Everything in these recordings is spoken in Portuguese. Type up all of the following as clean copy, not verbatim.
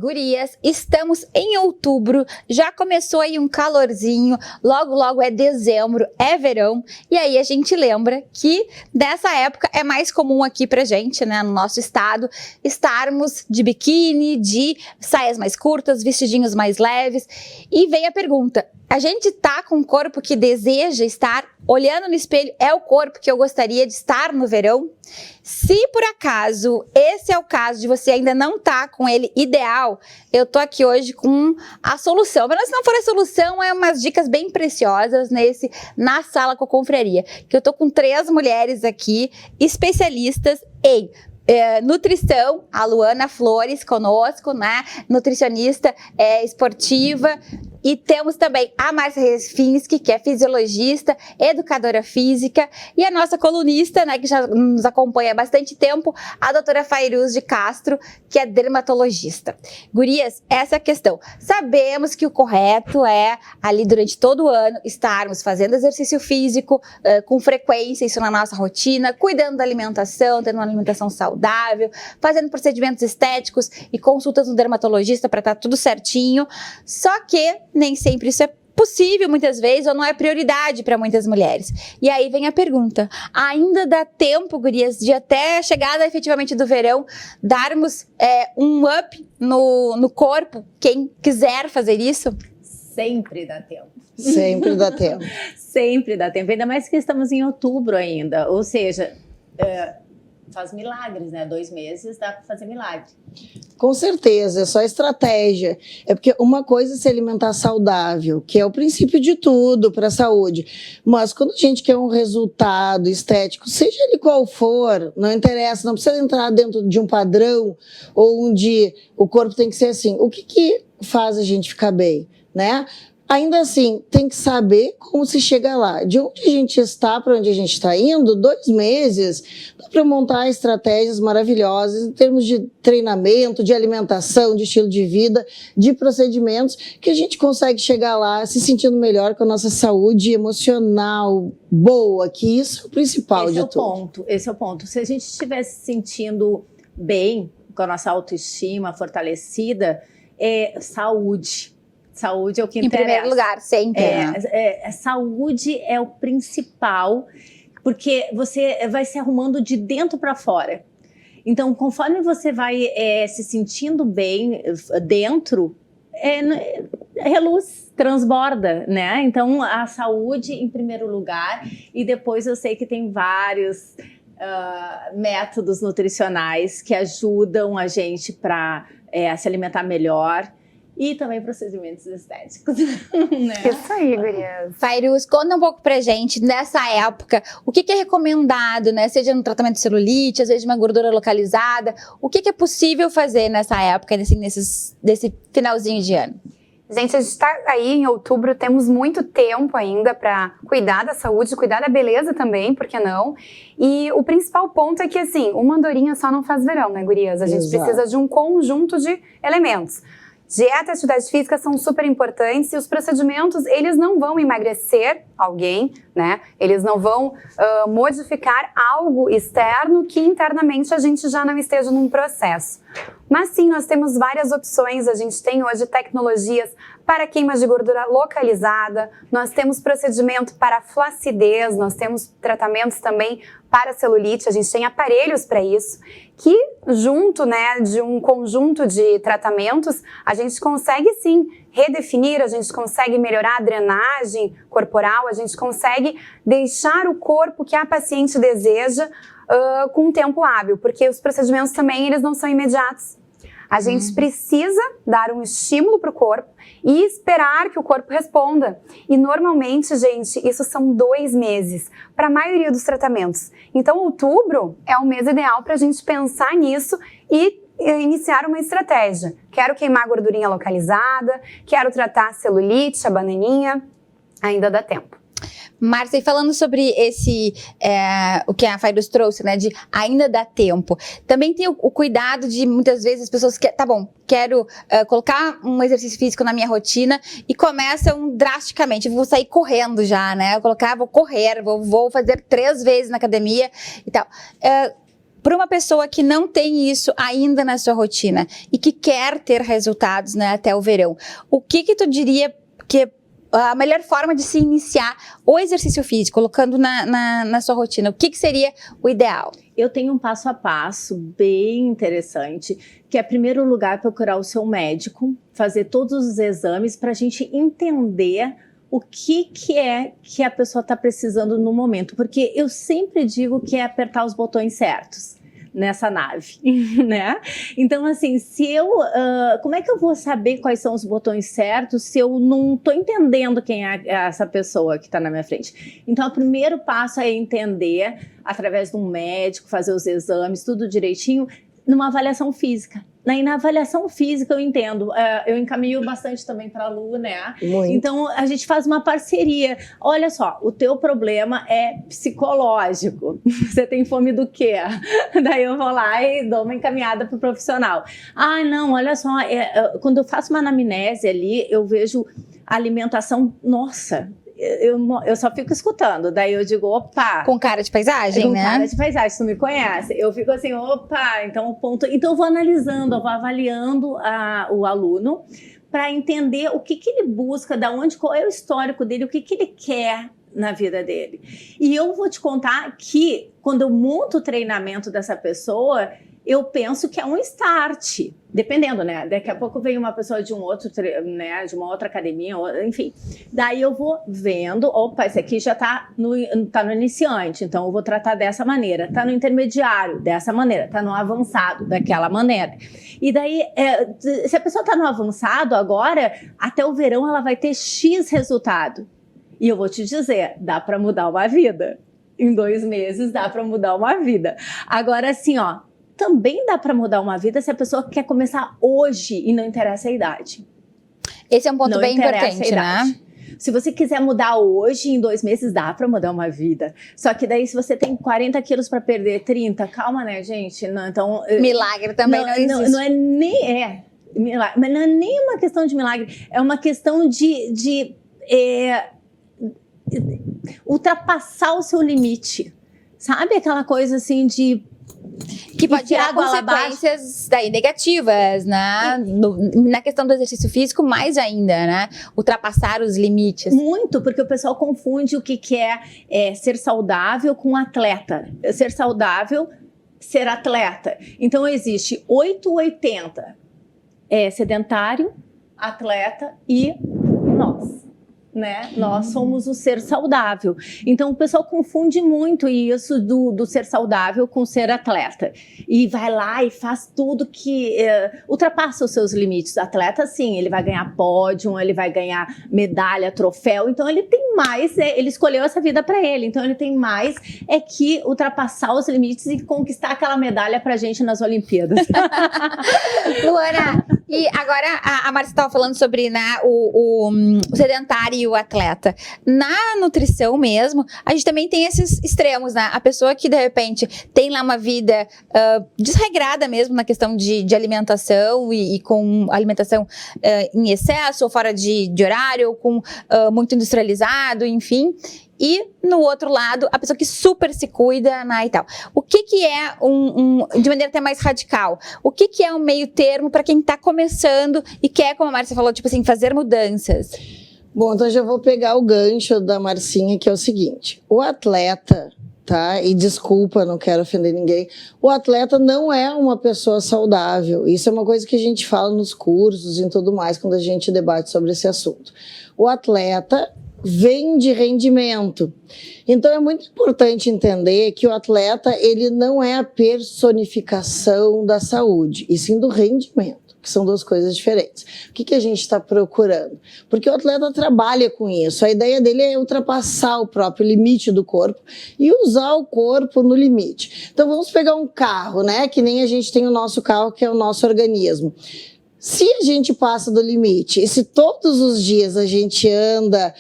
Gurias, estamos em outubro, já começou aí um calorzinho, logo é dezembro, é verão, e aí a gente lembra que nessa época é mais comum aqui pra gente, né, no nosso estado, estarmos de biquíni, de saias mais curtas, vestidinhos mais leves, e vem a pergunta, a gente tá com um corpo que deseja estar, olhando no espelho, é o corpo que eu gostaria de estar no verão? Se por acaso esse é o caso de você ainda não tá com ele ideal, eu tô aqui hoje com a solução. Mas se não for a solução, é umas dicas bem preciosas na Sala com Confraria, que eu tô com 3 mulheres aqui, especialistas em nutrição, a Luana Flores conosco, né? Nutricionista esportiva. E temos também a Márcia Resfinski, que é fisiologista, educadora física, e a nossa colunista, né, que já nos acompanha há bastante tempo, a doutora Fairuz de Castro, que é dermatologista. Gurias, essa é a questão. Sabemos que o correto é, ali durante todo o ano, estarmos fazendo exercício físico com frequência, isso na nossa rotina, cuidando da alimentação, tendo uma alimentação saudável, fazendo procedimentos estéticos e consultas no dermatologista para estar tudo certinho. Só que nem sempre isso é possível muitas vezes ou não é prioridade para muitas mulheres. E aí vem a pergunta, ainda dá tempo, gurias, de até a chegada efetivamente do verão, darmos um up no corpo, quem quiser fazer isso? Sempre dá tempo. Sempre dá tempo. Sempre dá tempo, ainda mais que estamos em outubro ainda, ou seja, faz milagres, né? 2 meses dá para fazer milagre. Com certeza, é só estratégia. É porque uma coisa é se alimentar saudável, que é o princípio de tudo para a saúde. Mas quando a gente quer um resultado estético, seja ele qual for, não interessa, não precisa entrar dentro de um padrão ou onde o corpo tem que ser assim. O que faz a gente ficar bem, né? Ainda assim, tem que saber como se chega lá. De onde a gente está para onde a gente está indo, 2 meses, dá para montar estratégias maravilhosas em termos de treinamento, de alimentação, de estilo de vida, de procedimentos, que a gente consegue chegar lá se sentindo melhor com a nossa saúde emocional boa, que isso é o principal de tudo. Esse é o ponto. Se a gente estiver se sentindo bem, com a nossa autoestima fortalecida, saúde. Saúde é o que interessa. Em primeiro lugar, sempre. Saúde é o principal, porque você vai se arrumando de dentro para fora. Então, conforme você vai se sentindo bem dentro, reluz, transborda, né? Então, a saúde em primeiro lugar, e depois eu sei que tem vários métodos nutricionais que ajudam a gente para se alimentar melhor. E também procedimentos estéticos, né? Isso aí, gurias. Fairuz, conta um pouco pra gente, nessa época, o que é recomendado, né? Seja no tratamento de celulite, às vezes de uma gordura localizada, o que é possível fazer nessa época, desse finalzinho de ano? Gente, a gente tá aí em outubro, temos muito tempo ainda para cuidar da saúde, cuidar da beleza também, por que não? E o principal ponto é que, assim, uma andorinha só não faz verão, né, gurias? A gente precisa de um conjunto de elementos. Dieta e atividade física são super importantes e os procedimentos, eles não vão emagrecer alguém, né? Eles não vão modificar algo externo que internamente a gente já não esteja num processo. Mas sim, nós temos várias opções, a gente tem hoje tecnologias para queima de gordura localizada, nós temos procedimento para flacidez, nós temos tratamentos também para celulite, a gente tem aparelhos para isso, que junto, né, de um conjunto de tratamentos, a gente consegue sim redefinir, a gente consegue melhorar a drenagem corporal, a gente consegue deixar o corpo que a paciente deseja com um tempo hábil, porque os procedimentos também eles não são imediatos. A gente precisa dar um estímulo para o corpo e esperar que o corpo responda. E normalmente, gente, isso são 2 meses para a maioria dos tratamentos. Então, outubro é o mês ideal para a gente pensar nisso e iniciar uma estratégia. Quero queimar a gordurinha localizada, quero tratar a celulite, a bananinha, ainda dá tempo. Márcia, e falando sobre o que a Fairuz trouxe, né, de ainda dá tempo, também tem o cuidado de, muitas vezes, as pessoas que, tá bom, quero colocar um exercício físico na minha rotina e começam drasticamente, vou sair correndo já, né, vou correr, vou fazer 3 vezes na academia e tal. Para uma pessoa que não tem isso ainda na sua rotina e que quer ter resultados, né, até o verão, o que tu diria que a melhor forma de se iniciar o exercício físico, colocando na sua rotina? O que seria o ideal? Eu tenho um passo a passo bem interessante, que é, em primeiro lugar, procurar o seu médico, fazer todos os exames para a gente entender o que é que a pessoa está precisando no momento. Porque eu sempre digo que é apertar os botões certos nessa nave, né? Então, assim, como é que eu vou saber quais são os botões certos se eu não estou entendendo quem é essa pessoa que está na minha frente? Então, o primeiro passo é entender, através de um médico, fazer os exames, tudo direitinho, numa avaliação física. Na avaliação física eu entendo, eu encaminho bastante também para a Lu, né? Muito. Então a gente faz uma parceria. Olha só, o teu problema é psicológico. Você tem fome do quê? Daí eu vou lá e dou uma encaminhada para o profissional. Ah, não, olha só, quando eu faço uma anamnese ali, eu vejo a alimentação, nossa, eu só fico escutando, daí eu digo, opa. Com cara de paisagem, né? Com cara de paisagem, tu me conhece. Eu fico assim, opa, então o ponto. Então eu vou analisando, eu vou avaliando o aluno para entender o que ele busca, qual é o histórico dele, o que ele quer na vida dele. E eu vou te contar que quando eu monto o treinamento dessa pessoa, eu penso que é um start, dependendo, né? Daqui a pouco vem uma pessoa de um outro, né? De uma outra academia, enfim. Daí eu vou vendo, opa, esse aqui já tá no iniciante, então eu vou tratar dessa maneira. Tá no intermediário, dessa maneira. Tá no avançado, daquela maneira. E daí, se a pessoa tá no avançado agora, até o verão ela vai ter X resultado. E eu vou te dizer, dá para mudar uma vida. Em 2 meses dá para mudar uma vida. Agora, assim, ó, também dá para mudar uma vida se a pessoa quer começar hoje e não interessa a idade. Esse é um ponto não bem importante, né? Se você quiser mudar hoje, em 2 meses dá para mudar uma vida. Só que daí, se você tem 40 quilos para perder 30, calma, né, gente? Não, então, milagre também não existe. Não é nem... milagre, mas não é nem uma questão de milagre. É uma questão de ultrapassar o seu limite. Sabe aquela coisa assim de... Que pode gerar consequências daí negativas, né? Na questão do exercício físico, mais ainda, né? Ultrapassar os limites. Muito, porque o pessoal confunde o que é ser saudável com atleta. Ser saudável, ser atleta. Então, existe 880. Sedentário, atleta e nós. Né? Nós somos o ser saudável. Então o pessoal confunde muito isso do ser saudável com ser atleta. E vai lá e faz tudo que ultrapassa os seus limites. Atleta, sim, ele vai ganhar pódio, ele vai ganhar medalha, troféu. Então ele tem mais, ele escolheu essa vida para ele. Então ele tem mais que ultrapassar os limites e conquistar aquela medalha pra gente nas Olimpíadas. Luana, e agora a Márcia estava falando sobre, né, o sedentário e o atleta. Na nutrição mesmo, a gente também tem esses extremos, né? A pessoa que, de repente, tem lá uma vida desregrada mesmo na questão de alimentação e com alimentação em excesso ou fora de horário, ou com muito industrializado, enfim. E, no outro lado, a pessoa que super se cuida, né, e tal. O que é de maneira até mais radical, o que é um meio termo para quem está começando e quer, como a Márcia falou, tipo assim, fazer mudanças? Bom, então já vou pegar o gancho da Marcinha, que é o seguinte. O atleta, tá? E desculpa, não quero ofender ninguém. O atleta não é uma pessoa saudável. Isso é uma coisa que a gente fala nos cursos e tudo mais, quando a gente debate sobre esse assunto. O atleta vem de rendimento. Então é muito importante entender que o atleta, ele não é a personificação da saúde, e sim do rendimento, que são 2 coisas diferentes. O que a gente está procurando? Porque o atleta trabalha com isso. A ideia dele é ultrapassar o próprio limite do corpo e usar o corpo no limite. Então vamos pegar um carro, né? Que nem a gente tem o nosso carro, que é o nosso organismo. Se a gente passa do limite, e se todos os dias a gente anda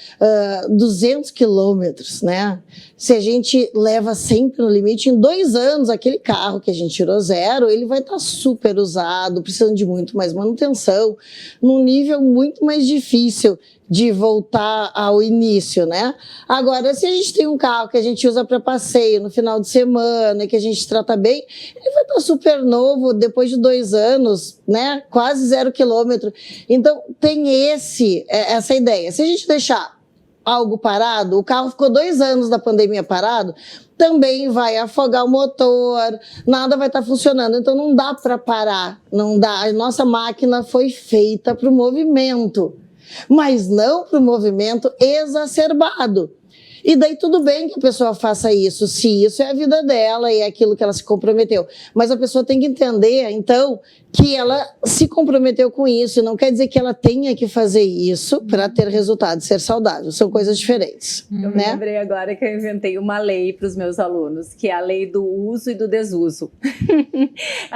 200 quilômetros, né? Se a gente leva sempre no limite, em 2 anos, aquele carro que a gente tirou 0, ele vai estar super usado, precisando de muito mais manutenção, num nível muito mais difícil de voltar ao início, né? Agora, se a gente tem um carro que a gente usa para passeio no final de semana, que a gente trata bem, ele vai estar super novo depois de 2 anos, né? Quase 0 quilômetro. Então, tem essa ideia. Se a gente deixar algo parado, o carro ficou 2 anos da pandemia parado, também vai afogar o motor, nada vai estar funcionando. Então não dá para parar, não dá. A nossa máquina foi feita para o movimento, mas não para o movimento exacerbado. E daí tudo bem que a pessoa faça isso, se isso é a vida dela e é aquilo que ela se comprometeu. Mas a pessoa tem que entender, então, que ela se comprometeu com isso. Não quer dizer que ela tenha que fazer isso para ter resultado, ser saudável. São coisas diferentes. Eu me né? lembrei agora que eu inventei uma lei para os meus alunos, que é a lei do uso e do desuso.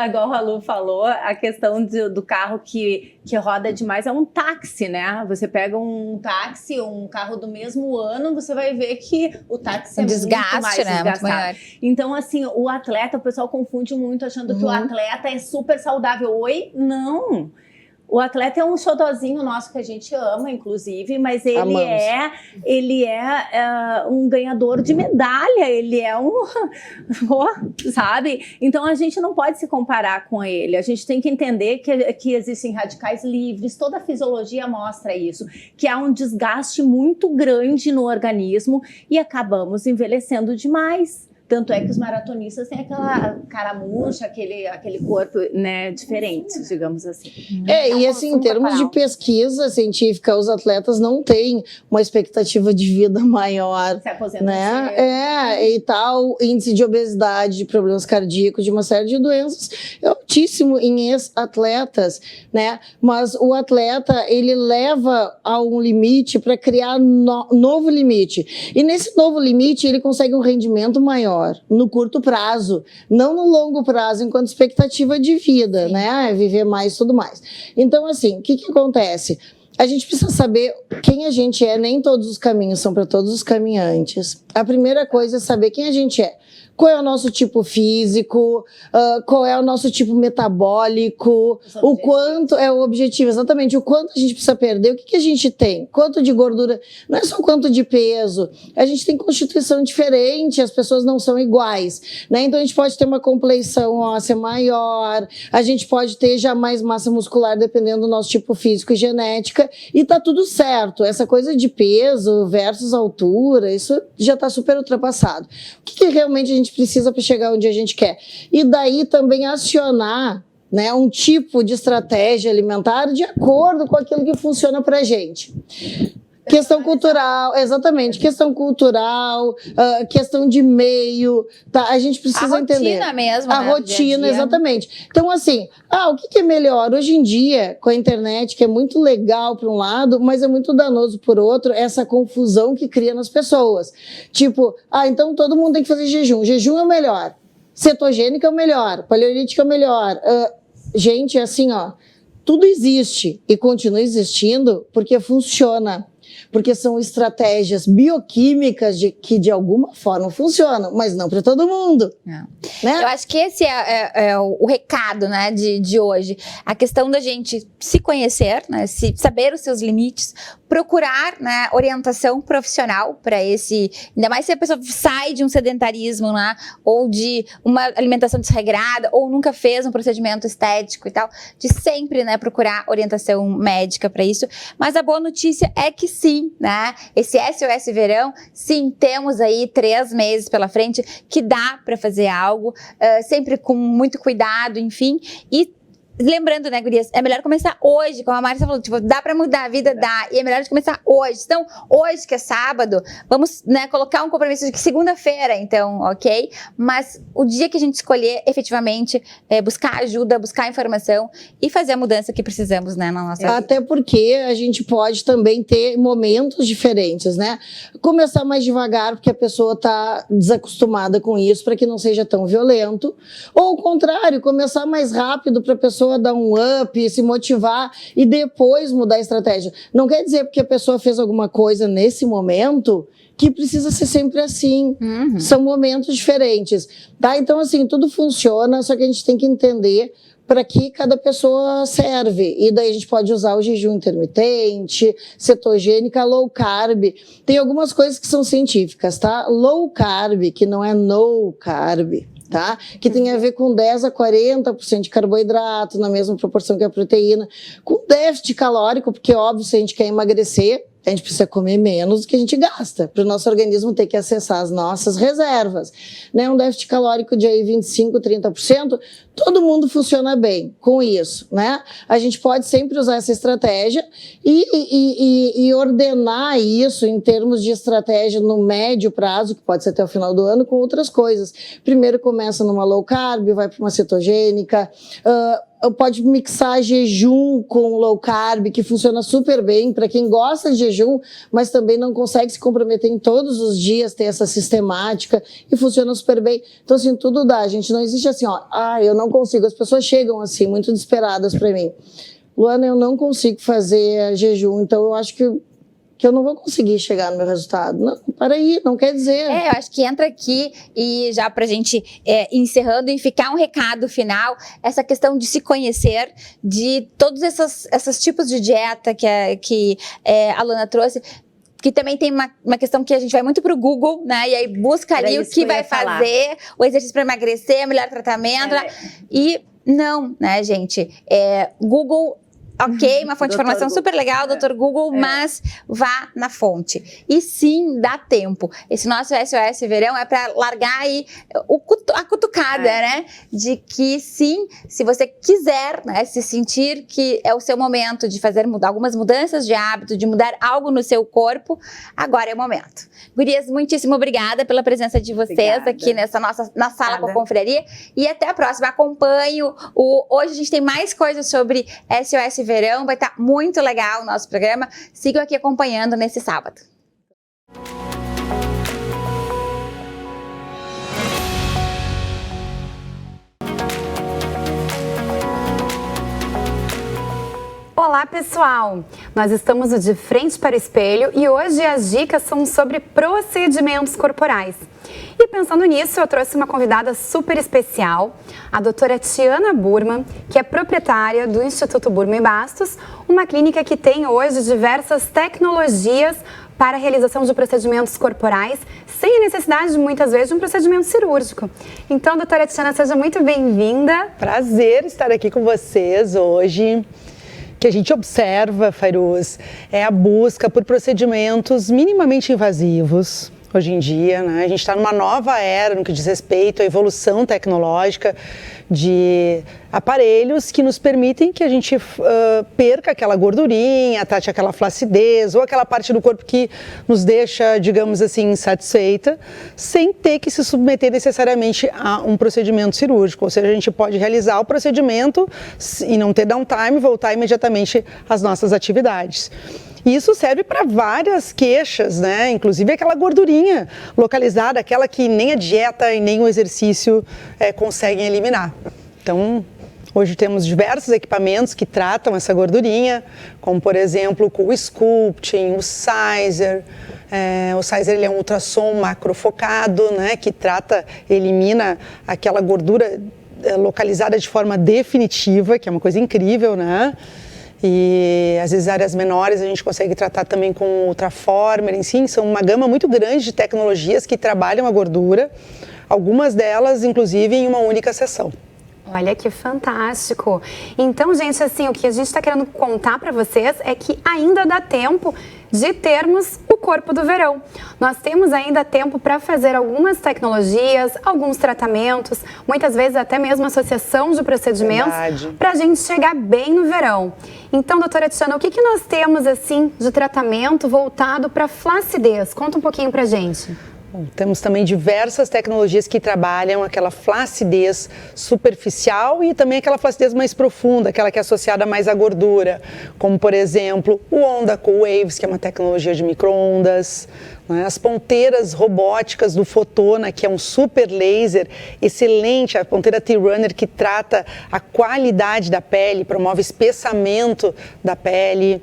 Igual o Ralu falou, a questão do carro que roda demais é um táxi, né? Você pega um táxi ou um carro do mesmo ano, você vai ver que o táxi é desgaste, muito mais né? desgastado. Muito maior. Então, assim, o atleta, o pessoal confunde muito achando que o atleta é super saudável. Oi? Não! O atleta é um xodozinho nosso que a gente ama, inclusive, mas ele é um ganhador de medalha, ele é sabe? Então a gente não pode se comparar com ele, a gente tem que entender que existem radicais livres, toda a fisiologia mostra isso, que há um desgaste muito grande no organismo e acabamos envelhecendo demais. Tanto é que os maratonistas têm aquela cara murcha, aquele corpo, né, diferente, digamos assim. E assim, em termos de pesquisa científica, os atletas não têm uma expectativa de vida maior. Se aposenta né? E tal, índice de obesidade, de problemas cardíacos, de uma série de doenças, é altíssimo em ex-atletas, né? Mas o atleta, ele leva a um limite para criar novo limite. E nesse novo limite, ele consegue um rendimento maior no curto prazo, não no longo prazo, enquanto expectativa de vida, né? Viver mais e tudo mais. Então, assim, o que acontece? A gente precisa saber quem a gente é, nem todos os caminhos são para todos os caminhantes. A primeira coisa é saber quem a gente é. Qual é o nosso tipo físico, qual é o nosso tipo metabólico, o quanto é o objetivo, exatamente, o quanto a gente precisa perder, o que a gente tem, quanto de gordura, não é só quanto de peso, a gente tem constituição diferente, as pessoas não são iguais, né? Então a gente pode ter uma compleição óssea maior, a gente pode ter já mais massa muscular dependendo do nosso tipo físico e genética, e tá tudo certo. Essa coisa de peso versus altura, isso já tá super ultrapassado. O que realmente a gente precisa para chegar onde a gente quer? E daí também acionar, né, um tipo de estratégia alimentar de acordo com aquilo que funciona para a gente. Questão cultural, exatamente, questão cultural, questão de meio, tá? A gente precisa entender. A rotina mesmo, a né, rotina, dia a dia. exatamente. Então, assim, o que é melhor? Hoje em dia, com a internet, que é muito legal por um lado, mas é muito danoso por outro, essa confusão que cria nas pessoas. Tipo, então todo mundo tem que fazer jejum. Jejum é o melhor. Cetogênico é o melhor. Paleolítico é o melhor. Gente, assim, tudo existe e continua existindo porque funciona. Porque são estratégias bioquímicas que de alguma forma funcionam, mas não para todo mundo. Né? Eu acho que esse é o recado, né, de hoje. A questão da gente se conhecer, né, saber os seus limites, procurar, né, orientação profissional para esse... Ainda mais se a pessoa sai de um sedentarismo, né, ou de uma alimentação desregrada, ou nunca fez um procedimento estético e tal, de sempre, né, procurar orientação médica para isso. Mas a boa notícia é que sim, né, esse SOS Verão, sim, temos aí 3 meses pela frente que dá para fazer algo, sempre com muito cuidado, enfim, e lembrando, né, gurias, é melhor começar hoje, como a Márcia falou, tipo, dá pra mudar a vida, dá, e é melhor começar hoje. Então, hoje que é sábado, vamos, né, colocar um compromisso de que segunda-feira, então, ok? Mas o dia que a gente escolher, efetivamente, buscar ajuda, buscar informação e fazer a mudança que precisamos, né, na nossa vida. Até porque a gente pode também ter momentos diferentes, né? Começar mais devagar, porque a pessoa tá desacostumada com isso, para que não seja tão violento. Ou o contrário, começar mais rápido para a pessoa dar um up, se motivar e depois mudar a estratégia. Não quer dizer porque a pessoa fez alguma coisa nesse momento que precisa ser sempre assim. São momentos diferentes, tá? Então, assim, tudo funciona, só que a gente tem que entender para que cada pessoa serve. E daí a gente pode usar o jejum intermitente, cetogênica, low carb. Tem algumas coisas que são científicas, tá? Low carb, que não é no carb, tá? Que tem a ver com 10 a 40% de carboidrato, na mesma proporção que a proteína, com déficit calórico, porque óbvio, se a gente quer emagrecer, a gente precisa comer menos do que a gente gasta, para o nosso organismo ter que acessar as nossas reservas. Né? Um déficit calórico de aí 25%, 30%, todo mundo funciona bem com isso. Né? A gente pode sempre usar essa estratégia e ordenar isso em termos de estratégia no médio prazo, que pode ser até o final do ano, com outras coisas. Primeiro começa numa low carb, vai para uma cetogênica, pode mixar jejum com low carb, que funciona super bem para quem gosta de jejum, mas também não consegue se comprometer em todos os dias, ter essa sistemática, e funciona super bem. Então, assim, tudo dá, gente. Não existe assim, ó, eu não consigo. As pessoas chegam assim, muito desesperadas para mim. Luana, eu não consigo fazer jejum, então eu acho que eu não vou conseguir chegar no meu resultado. Não, para aí, não quer dizer. Eu acho que entra aqui e já pra gente encerrando e ficar um recado final, essa questão de se conhecer, de todos esses tipos de dieta que a Luana trouxe, que também tem uma questão que a gente vai muito pro Google, né? E aí busca ali o que vai fazer, o exercício para emagrecer, o melhor tratamento. Né? E não, né, gente? Google... Ok, uma fonte de informação super legal, Dr. Google, mas vá na fonte. E sim, dá tempo. Esse nosso SOS Verão é para largar aí a cutucada, né? De que sim, se você quiser, né, se sentir que é o seu momento de fazer algumas mudanças de hábito, de mudar algo no seu corpo, agora é o momento. Gurias, muitíssimo obrigada pela presença de vocês aqui na sala com a confraria. E até a próxima. Acompanho. Hoje a gente tem mais coisas sobre SOS Verão, vai estar muito legal o nosso programa. Sigam aqui acompanhando nesse sábado. Olá, pessoal! Nós estamos no De Frente para o Espelho e hoje as dicas são sobre procedimentos corporais. E pensando nisso, eu trouxe uma convidada super especial, a doutora Tiana Burman, que é proprietária do Instituto Burman e Bastos, uma clínica que tem hoje diversas tecnologias para a realização de procedimentos corporais, sem a necessidade, muitas vezes, de um procedimento cirúrgico. Então, doutora Tiana, seja muito bem-vinda. Prazer estar aqui com vocês hoje. Que a gente observa, Fairuz, é a busca por procedimentos minimamente invasivos. Hoje em dia, né? A gente está numa nova era no que diz respeito à evolução tecnológica de aparelhos que nos permitem que a gente perca aquela gordurinha, trate aquela flacidez ou aquela parte do corpo que nos deixa, digamos assim, insatisfeita, sem ter que se submeter necessariamente a um procedimento cirúrgico. Ou seja, a gente pode realizar o procedimento e não ter downtime e voltar imediatamente às nossas atividades. E isso serve para várias queixas, né? Inclusive aquela gordurinha localizada, aquela que nem a dieta e nem o exercício conseguem eliminar. Então, hoje temos diversos equipamentos que tratam essa gordurinha, como por exemplo o Sculpting, o Sizer. O Sizer ele é um ultrassom macrofocado, né? Que elimina aquela gordura localizada de forma definitiva, que é uma coisa incrível, né? E às vezes áreas menores a gente consegue tratar também com o Ultraformer, enfim, são uma gama muito grande de tecnologias que trabalham a gordura, algumas delas inclusive em uma única sessão. Olha que fantástico! Então, gente, assim, o que a gente está querendo contar para vocês é que ainda dá tempo de termos o corpo do verão. Nós temos ainda tempo para fazer algumas tecnologias, alguns tratamentos, muitas vezes até mesmo associação de procedimentos para a gente chegar bem no verão. Então, doutora Tiana, o que nós temos assim de tratamento voltado para flacidez? Conta um pouquinho para a gente. Bom, temos também diversas tecnologias que trabalham aquela flacidez superficial e também aquela flacidez mais profunda, aquela que é associada mais à gordura, como por exemplo o Onda Cool Waves, que é uma tecnologia de micro-ondas, né? As ponteiras robóticas do Fotona, que é um super laser excelente, a ponteira T-Runner, que trata a qualidade da pele, promove espessamento da pele.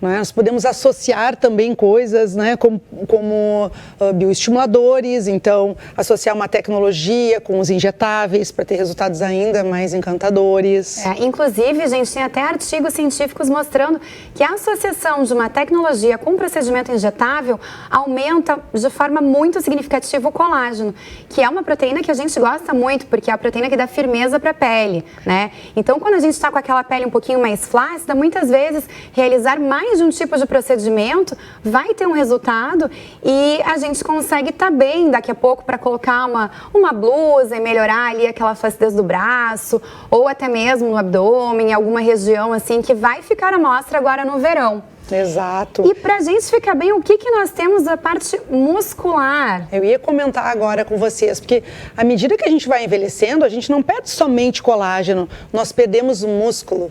né? Nós podemos associar também coisas, né, como bioestimuladores, então associar uma tecnologia com os injetáveis para ter resultados ainda mais encantadores. Inclusive, gente, tem até artigos científicos mostrando que a associação de uma tecnologia com um procedimento injetável aumenta de forma muito significativa o colágeno, que é uma proteína que a gente gosta muito, porque é a proteína que dá firmeza para a pele, né? Então, quando a gente está com aquela pele um pouquinho mais flácida, muitas vezes realizar mais de um tipo de procedimento vai ter um resultado e a gente consegue estar bem daqui a pouco para colocar uma blusa e melhorar ali aquela flacidez do braço ou até mesmo no abdômen, alguma região assim que vai ficar à mostra agora no verão. Exato. E pra gente ficar bem, o que nós temos da parte muscular? Eu ia comentar agora com vocês, porque à medida que a gente vai envelhecendo, a gente não perde somente colágeno, nós perdemos o músculo.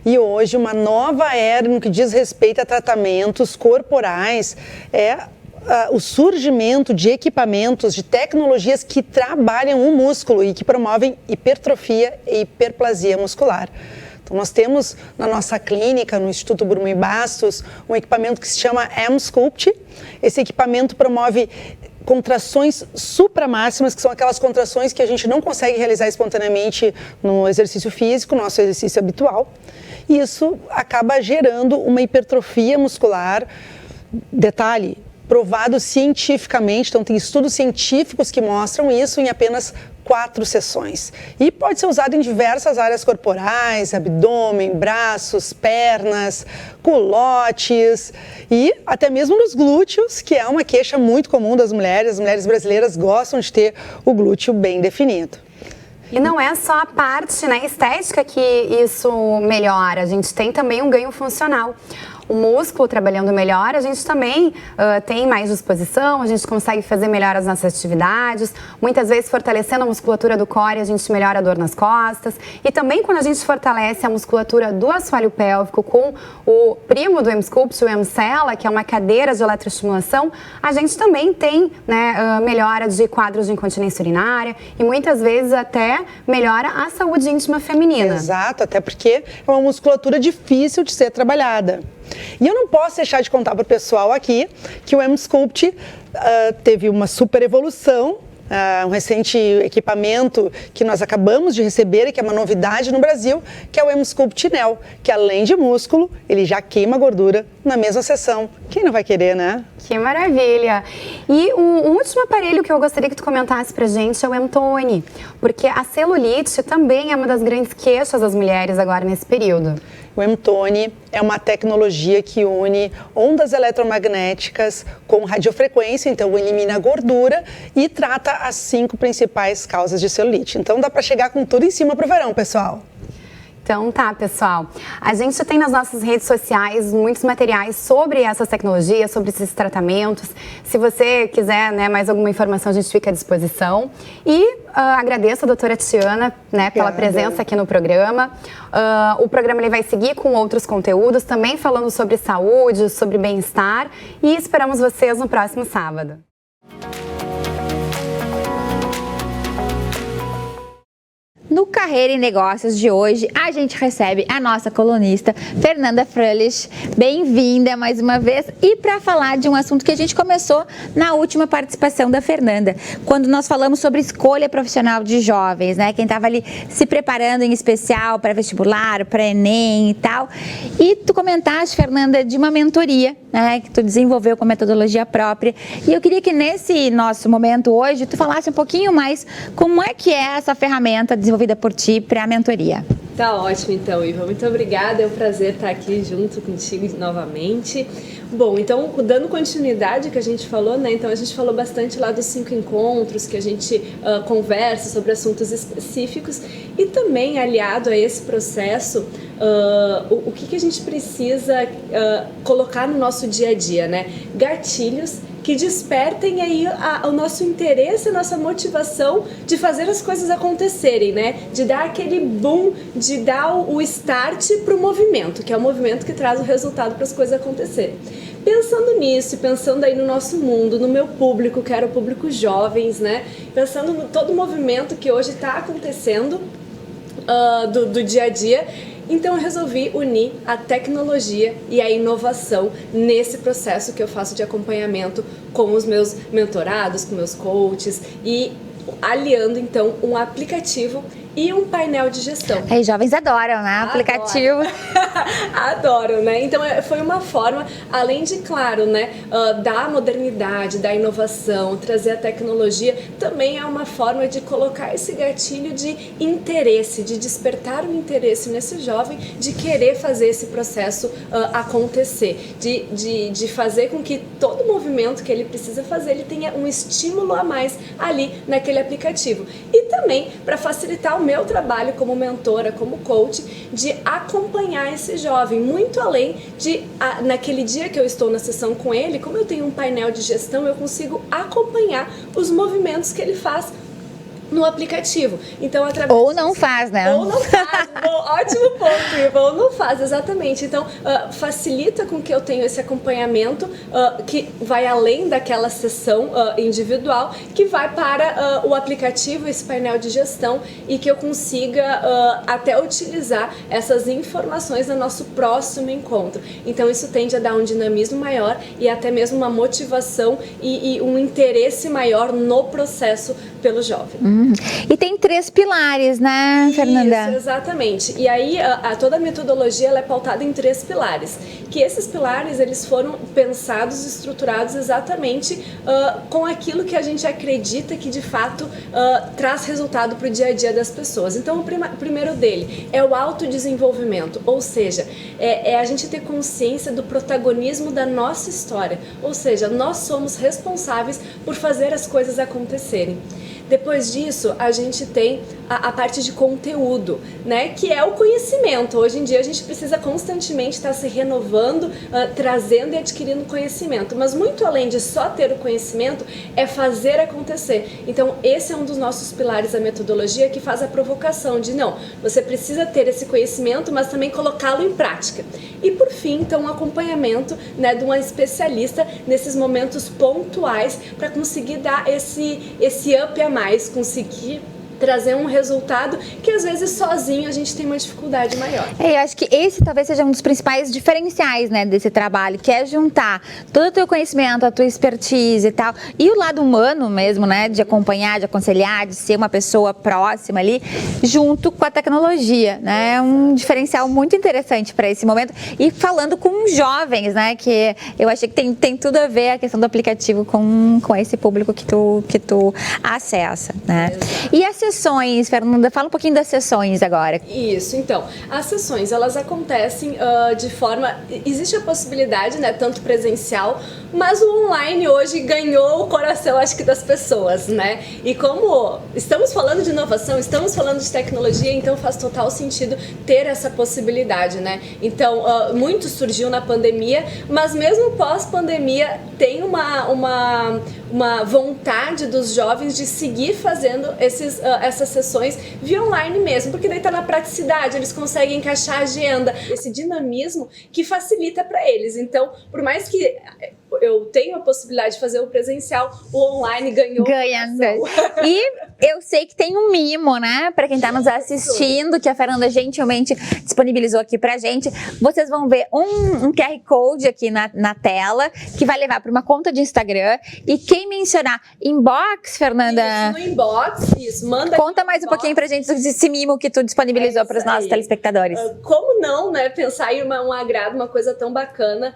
E hoje uma nova era no que diz respeito a tratamentos corporais é o surgimento de equipamentos, de tecnologias que trabalham o músculo e que promovem hipertrofia e hiperplasia muscular. Então, nós temos na nossa clínica, no Instituto Bruma e Bastos, um equipamento que se chama M-Sculpt. Esse equipamento promove contrações supramáximas, que são aquelas contrações que a gente não consegue realizar espontaneamente no exercício físico, no nosso exercício habitual. E isso acaba gerando uma hipertrofia muscular. Detalhe, provado cientificamente, então tem estudos científicos que mostram isso em apenas 4 sessões. E pode ser usado em diversas áreas corporais, abdômen, braços, pernas, culotes e até mesmo nos glúteos, que é uma queixa muito comum das mulheres. As mulheres brasileiras gostam de ter o glúteo bem definido. E não é só a parte, né, estética que isso melhora, a gente tem também um ganho funcional. O músculo trabalhando melhor, a gente também tem mais disposição, a gente consegue fazer melhor as nossas atividades, muitas vezes fortalecendo a musculatura do core, a gente melhora a dor nas costas. E também quando a gente fortalece a musculatura do assoalho pélvico com o primo do M-Sculpt, o M-Cella, que é uma cadeira de eletroestimulação, a gente também tem, né, melhora de quadros de incontinência urinária e muitas vezes até melhora a saúde íntima feminina. Exato, até porque é uma musculatura difícil de ser trabalhada. E eu não posso deixar de contar para o pessoal aqui que o M-Sculpt teve uma super evolução, um recente equipamento que nós acabamos de receber e que é uma novidade no Brasil, que é o M-Sculpt Neo, que além de músculo, ele já queima gordura na mesma sessão. Quem não vai querer, né? Que maravilha! E o último aparelho que eu gostaria que tu comentasse pra gente é o M-Tone, porque a celulite também é uma das grandes queixas das mulheres agora nesse período. O M-Tone é uma tecnologia que une ondas eletromagnéticas com radiofrequência, então elimina a gordura e trata as 5 principais causas de celulite. Então dá para chegar com tudo em cima pro verão, pessoal. Então tá, pessoal. A gente tem nas nossas redes sociais muitos materiais sobre essas tecnologias, sobre esses tratamentos. Se você quiser, né, mais alguma informação, a gente fica à disposição. E agradeço a doutora Tiana, né, pela presença aqui no programa. O programa ele vai seguir com outros conteúdos, também falando sobre saúde, sobre bem-estar. E esperamos vocês no próximo sábado. No Carreira e Negócios de hoje, a gente recebe a nossa colunista, Fernanda Fröhlich. Bem-vinda mais uma vez. E para falar de um assunto que a gente começou na última participação da Fernanda, quando nós falamos sobre escolha profissional de jovens, né? Quem estava ali se preparando em especial para vestibular, para Enem e tal. E tu comentaste, Fernanda, de uma mentoria, né? Que tu desenvolveu com metodologia própria. E eu queria que nesse nosso momento hoje, tu falasse um pouquinho mais como é que é essa ferramenta desenvolvida por ti para a mentoria. Tá ótimo então, Iva. Muito obrigada. É um prazer estar aqui junto contigo novamente. Bom, então, dando continuidade que a gente falou, né? Então, a gente falou bastante lá dos 5 encontros, que a gente conversa sobre assuntos específicos e também, aliado a esse processo, o que a gente precisa colocar no nosso dia a dia, né? Gatilhos que despertem aí o nosso interesse, a nossa motivação de fazer as coisas acontecerem, né? De dar aquele boom, de dar o start para o movimento, que é o movimento que traz o resultado para as coisas acontecerem. Pensando nisso, pensando aí no nosso mundo, no meu público, que era o público jovens, né? Pensando no todo o movimento que hoje está acontecendo do dia a dia, Então eu resolvi unir a tecnologia e a inovação nesse processo que eu faço de acompanhamento com os meus mentorados, com meus coaches e aliando então um aplicativo e um painel de gestão. Aí, jovens adoram, né? Aplicativo. Adoram, né? Então foi uma forma, além de, claro, né, da modernidade, da inovação, trazer a tecnologia, também é uma forma de colocar esse gatilho de interesse, de despertar o interesse nesse jovem, de querer fazer esse processo acontecer, de fazer com que todo movimento que ele precisa fazer, ele tenha um estímulo a mais ali naquele aplicativo. E também para facilitar o meu trabalho como mentora, como coach, de acompanhar esse jovem, muito além de, naquele dia que eu estou na sessão com ele, como eu tenho um painel de gestão, eu consigo acompanhar os movimentos que ele faz no aplicativo. Então, ou não faz, né? Ou não faz. Bom, ótimo ponto, Iva. Ou não faz, exatamente. Então, facilita com que eu tenha esse acompanhamento que vai além daquela sessão individual, que vai para o aplicativo, esse painel de gestão, e que eu consiga até utilizar essas informações no nosso próximo encontro. Então, isso tende a dar um dinamismo maior e até mesmo uma motivação e um interesse maior no processo pelo jovem. E tem 3 pilares, né, Fernanda? Isso, exatamente. E aí, toda a metodologia ela é pautada em 3 pilares. Que esses pilares, eles foram pensados e estruturados exatamente com aquilo que a gente acredita que, de fato, traz resultado para o dia a dia das pessoas. Então, o primeiro dele é o autodesenvolvimento, ou seja, é a gente ter consciência do protagonismo da nossa história. Ou seja, nós somos responsáveis por fazer as coisas acontecerem. Depois disso, a gente tem a parte de conteúdo, né? Que é o conhecimento. Hoje em dia, a gente precisa constantemente estar se renovando, trazendo e adquirindo conhecimento. Mas muito além de só ter o conhecimento, é fazer acontecer. Então, esse é um dos nossos pilares da metodologia que faz a provocação de, não, você precisa ter esse conhecimento, mas também colocá-lo em prática. E, por fim, então, um acompanhamento, né, de uma especialista nesses momentos pontuais para conseguir dar esse up a mais, conseguir trazer um resultado que às vezes sozinho a gente tem uma dificuldade maior. Eu acho que esse talvez seja um dos principais diferenciais, né, desse trabalho, que é juntar todo o teu conhecimento, a tua expertise e tal, e o lado humano mesmo, né, de acompanhar, de aconselhar, de ser uma pessoa próxima ali, junto com a tecnologia, né, é um diferencial muito interessante para esse momento. E falando com jovens, né, que eu achei que tem tudo a ver a questão do aplicativo com esse público que tu acessa, né. E as sessões, Fernanda, fala um pouquinho das sessões agora. Isso, então, as sessões, elas acontecem de forma, existe a possibilidade, né, tanto presencial, mas o online hoje ganhou o coração, acho que, das pessoas, né, e como estamos falando de inovação, estamos falando de tecnologia, então faz total sentido ter essa possibilidade, né, então, muito surgiu na pandemia, mas mesmo pós-pandemia tem uma vontade dos jovens de seguir fazendo essas sessões via online mesmo, porque daí tá na praticidade, eles conseguem encaixar a agenda, esse dinamismo que facilita para eles. Então, por mais que eu tenho a possibilidade de fazer o presencial, o online ganha. E eu sei que tem um mimo, né, para quem tá nos assistindo, que a Fernanda gentilmente disponibilizou aqui pra gente. Vocês vão ver um QR Code aqui na tela, que vai levar para uma conta de Instagram, e quem mencionar inbox, Fernanda... Isso, no inbox, isso, manda... Conta mais um pouquinho pra gente desse mimo que tu disponibilizou para os nossos telespectadores. Como não, né, pensar em um agrado, uma coisa tão bacana,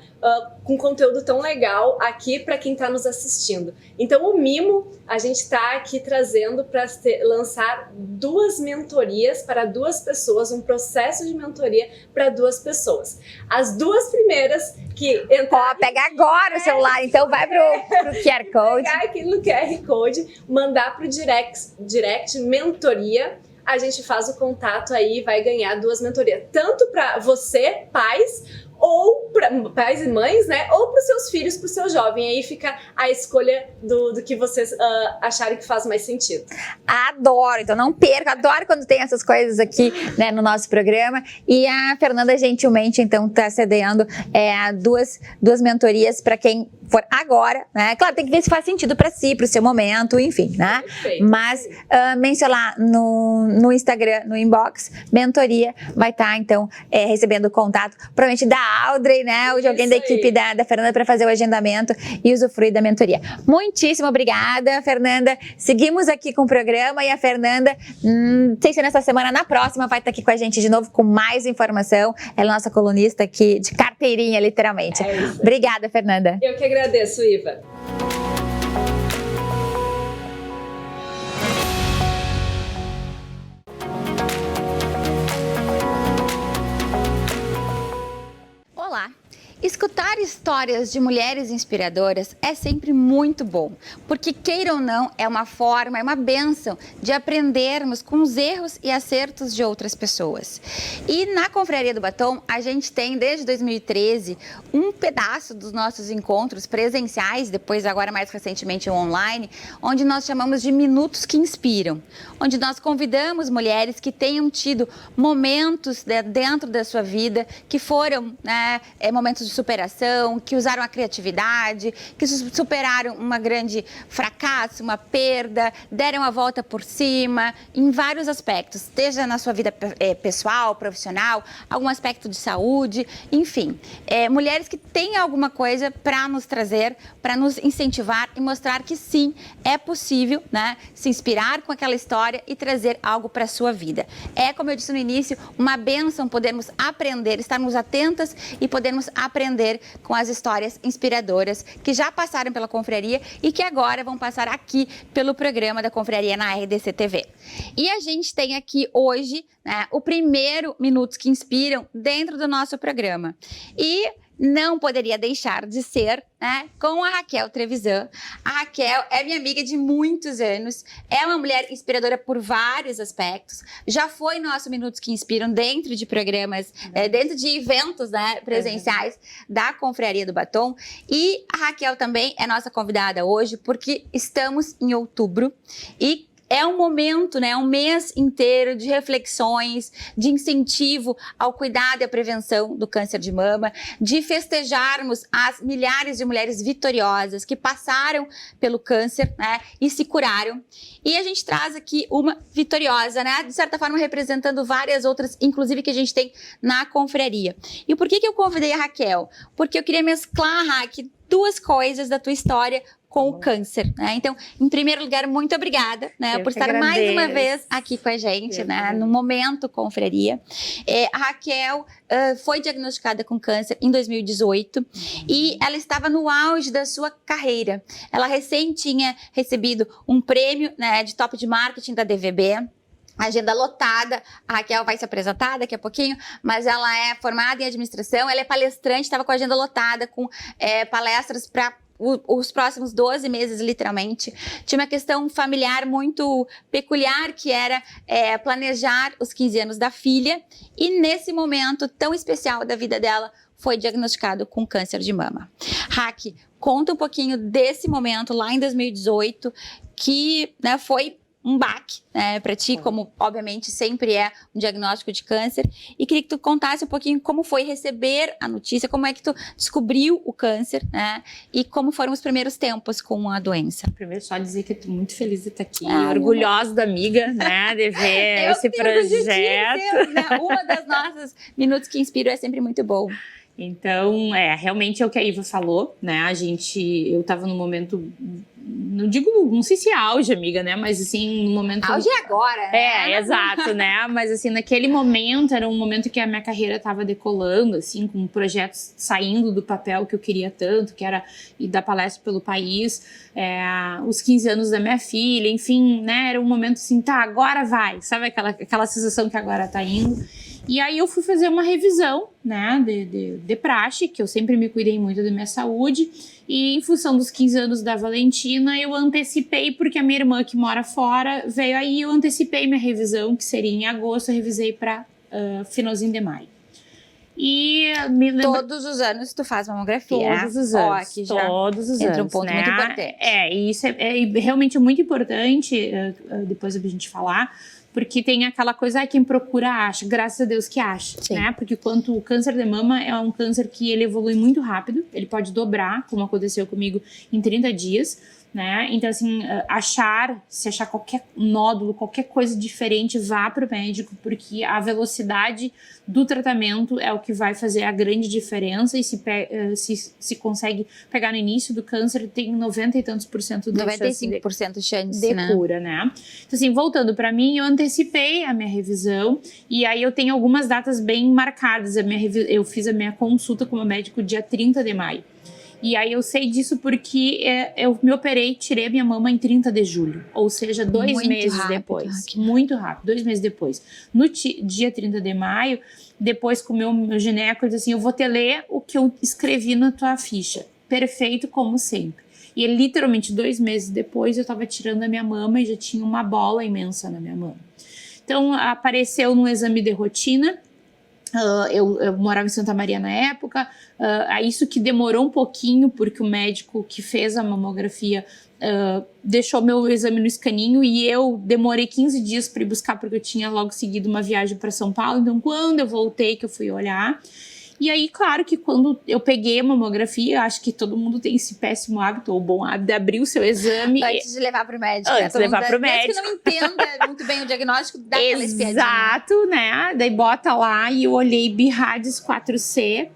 com conteúdo tão legal aqui para quem está nos assistindo. Então, o Mimo, a gente está aqui trazendo para lançar 2 mentorias para 2 pessoas, um processo de mentoria para 2 pessoas. As 2 primeiras que entraram... Pega agora o celular, então vai pro QR Code. Pegar aqui no QR Code, mandar pro direct mentoria, a gente faz o contato aí e vai ganhar 2 mentorias. Tanto para você, pais, ou para pais e mães, né? Ou para os seus filhos, para o seu jovem. Aí fica a escolha do que vocês acharem que faz mais sentido. Adoro, então não perca, adoro quando tem essas coisas aqui, né, no nosso programa. E a Fernanda gentilmente então está cedendo duas mentorias para quem for agora, né? Claro, tem que ver se faz sentido para si, para o seu momento, enfim, né? Perfeito. Mas mencionar no Instagram, no inbox, mentoria, vai estar então recebendo o contato, provavelmente da Audrey, né? Ou de alguém da equipe da Fernanda para fazer o agendamento e usufruir da mentoria. Muitíssimo obrigada, Fernanda. Seguimos aqui com o programa e a Fernanda, sei se nessa semana, na próxima, vai estar aqui com a gente de novo com mais informação. Ela é nossa colunista aqui de carteirinha, literalmente. Obrigada, Fernanda. Eu que agradeço, Iva. Olá! Escutar histórias de mulheres inspiradoras é sempre muito bom, porque queira ou não, é uma forma, é uma bênção de aprendermos com os erros e acertos de outras pessoas. E na Confraria do Batom, a gente tem desde 2013 um pedaço dos nossos encontros presenciais, depois agora mais recentemente online, onde nós chamamos de Minutos que Inspiram, onde nós convidamos mulheres que tenham tido momentos dentro da sua vida que foram momentos de superação, que usaram a criatividade, que superaram uma grande fracasso, uma perda, deram a volta por cima, em vários aspectos, seja na sua vida pessoal, profissional, algum aspecto de saúde, enfim. Mulheres que têm alguma coisa para nos trazer, para nos incentivar e mostrar que sim, é possível, né, se inspirar com aquela história e trazer algo para a sua vida. É, como eu disse no início, uma bênção podermos aprender, estarmos atentas e podermos aprender com as histórias inspiradoras que já passaram pela Confraria e que agora vão passar aqui pelo programa da Confraria na RDC TV. E a gente tem aqui hoje, né, o primeiro Minutos que Inspiram dentro do nosso programa. E não poderia deixar de ser, né, com a Raquel Trevisan. A Raquel é minha amiga de muitos anos, é uma mulher inspiradora por vários aspectos, já foi nosso Minutos que Inspiram dentro de programas, dentro de eventos, né, presenciais da Confraria do Batom. E a Raquel também é nossa convidada hoje porque estamos em outubro e é um momento, né, um mês inteiro de reflexões, de incentivo ao cuidado e à prevenção do câncer de mama, de festejarmos as milhares de mulheres vitoriosas que passaram pelo câncer, né, e se curaram. E a gente traz aqui uma vitoriosa, né, de certa forma representando várias outras, inclusive que a gente tem na confraria. E por que eu convidei a Raquel? Porque eu queria mesclar, Raquel, duas coisas da tua história com o câncer, né? Então, em primeiro lugar, muito obrigada, né, por estar mais uma vez aqui com a gente, né, no Momento Confraria. A Raquel foi diagnosticada com câncer em 2018 e ela estava no auge da sua carreira. Ela recém tinha recebido um prêmio, né, de top de marketing da DVB. Agenda lotada, a Raquel vai se apresentar daqui a pouquinho, mas ela é formada em administração, ela é palestrante, estava com a agenda lotada, com palestras para os próximos 12 meses, literalmente. Tinha uma questão familiar muito peculiar, que era planejar os 15 anos da filha, e nesse momento tão especial da vida dela, foi diagnosticado com câncer de mama. Raquel, conta um pouquinho desse momento lá em 2018, que, né, foi um baque, né, para ti, como obviamente sempre é um diagnóstico de câncer, e queria que tu contasse um pouquinho como foi receber a notícia, como é que tu descobriu o câncer, né, e como foram os primeiros tempos com a doença. Primeiro, só dizer que eu tô muito feliz de estar aqui, orgulhosa da amiga, né, de ver esse projeto. Sempre, né? Uma das nossas Minutos que Inspiram é sempre muito bom. Então, realmente é o que a Iva falou, né, eu tava num momento, não sei se é auge, amiga, né, mas assim, no momento... Auge é agora, né? Exato, né, mas assim, naquele momento, era um momento que a minha carreira tava decolando, assim, com projetos saindo do papel que eu queria tanto, que era ir dar palestra pelo país, os 15 anos da minha filha, enfim, né, era um momento assim, tá, agora vai, sabe aquela sensação que agora tá indo. E aí eu fui fazer uma revisão, né, de praxe, que eu sempre me cuidei muito da minha saúde, e em função dos 15 anos da Valentina, eu antecipei, porque a minha irmã que mora fora veio aí, eu antecipei minha revisão, que seria em agosto, eu revisei para finalzinho de maio. E me lembro... Todos os anos tu faz mamografia, Todos os anos. Ó, aqui já todos os entra anos, um ponto né? muito importante. E isso é realmente muito importante, depois a gente falar, porque tem aquela coisa, quem procura acha, graças a Deus que acha, Sim. né? Porque quanto o câncer de mama é um câncer que ele evolui muito rápido, ele pode dobrar, como aconteceu comigo, em 30 dias, né? Então, assim, se achar qualquer nódulo, qualquer coisa diferente, vá para o médico, porque a velocidade do tratamento é o que vai fazer a grande diferença, e se consegue pegar no início do câncer, tem 90 e tantos por cento de 95% de chance, de né? cura, né? Então, assim, voltando para mim, eu antecipei a minha revisão, e aí eu tenho algumas datas bem marcadas. Eu fiz a minha consulta com o meu médico dia 30 de maio. E aí eu sei disso porque eu me operei, tirei minha mama em 30 de julho. Ou seja, 2 Muito meses rápido, depois. Raquel. Muito rápido, 2 meses depois. No dia 30 de maio, depois com o meu gineco, ele disse assim, eu vou te ler o que eu escrevi na tua ficha. Perfeito, como sempre. E literalmente 2 meses depois, eu tava tirando a minha mama e já tinha uma bola imensa na minha mama. Então, apareceu no exame de rotina. Eu morava em Santa Maria na época, isso que demorou um pouquinho, porque o médico que fez a mamografia deixou meu exame no escaninho, e eu demorei 15 dias para ir buscar, porque eu tinha logo seguido uma viagem para São Paulo. Então, quando eu voltei, que eu fui olhar, e aí, claro que quando eu peguei a mamografia, acho que todo mundo tem esse péssimo hábito, ou bom hábito, de abrir o seu exame. Antes de levar pro médico. Antes de levar pro Mesmo médico. que não entenda muito bem o diagnóstico, dá aquela espiadinha. Exato, né? Daí bota lá, e eu olhei BIRADS 4C,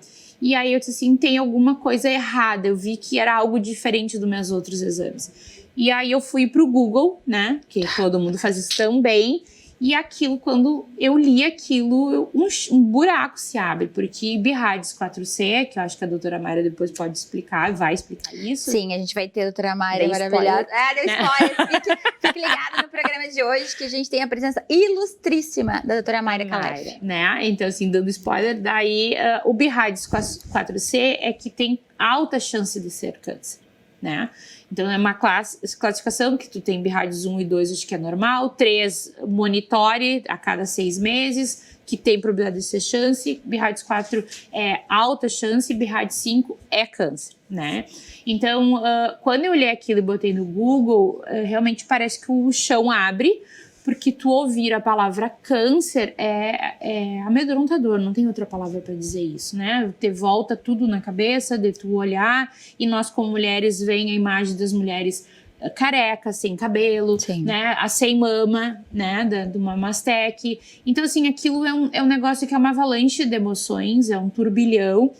e aí eu disse assim, tem alguma coisa errada. Eu vi que era algo diferente dos meus outros exames. E aí eu fui pro Google, né? Que todo mundo faz isso também. E aquilo, quando eu li aquilo, um buraco se abre, porque BIRADS 4C, que eu acho que a doutora Mayra depois pode explicar, vai explicar isso. Sim, a gente vai ter a doutora Mayra Dei maravilhosa. spoiler. Deu spoiler. Fique ligado no programa de hoje, que a gente tem a presença ilustríssima da doutora Mayra Calef. Né? Então, assim, dando spoiler, daí o BIRADS 4C é que tem alta chance de ser câncer, né? Então, é uma classificação que tu tem BIRADS 1 e 2, acho que é normal. 3, monitore a cada 6 meses, que tem probabilidade de ser chance. BIRADS 4 é alta chance, BIRADS 5 é câncer, né? Então, quando eu olhei aquilo e botei no Google, realmente parece que o chão abre, porque tu ouvir a palavra câncer é amedrontador, não tem outra palavra para dizer isso, né? Te volta tudo na cabeça, de tu olhar, e nós como mulheres, vem a imagem das mulheres carecas, sem cabelo, Sim. né? A sem mama, né? De uma mastec. Então, assim, aquilo é um negócio que é uma avalanche de emoções, é um turbilhão.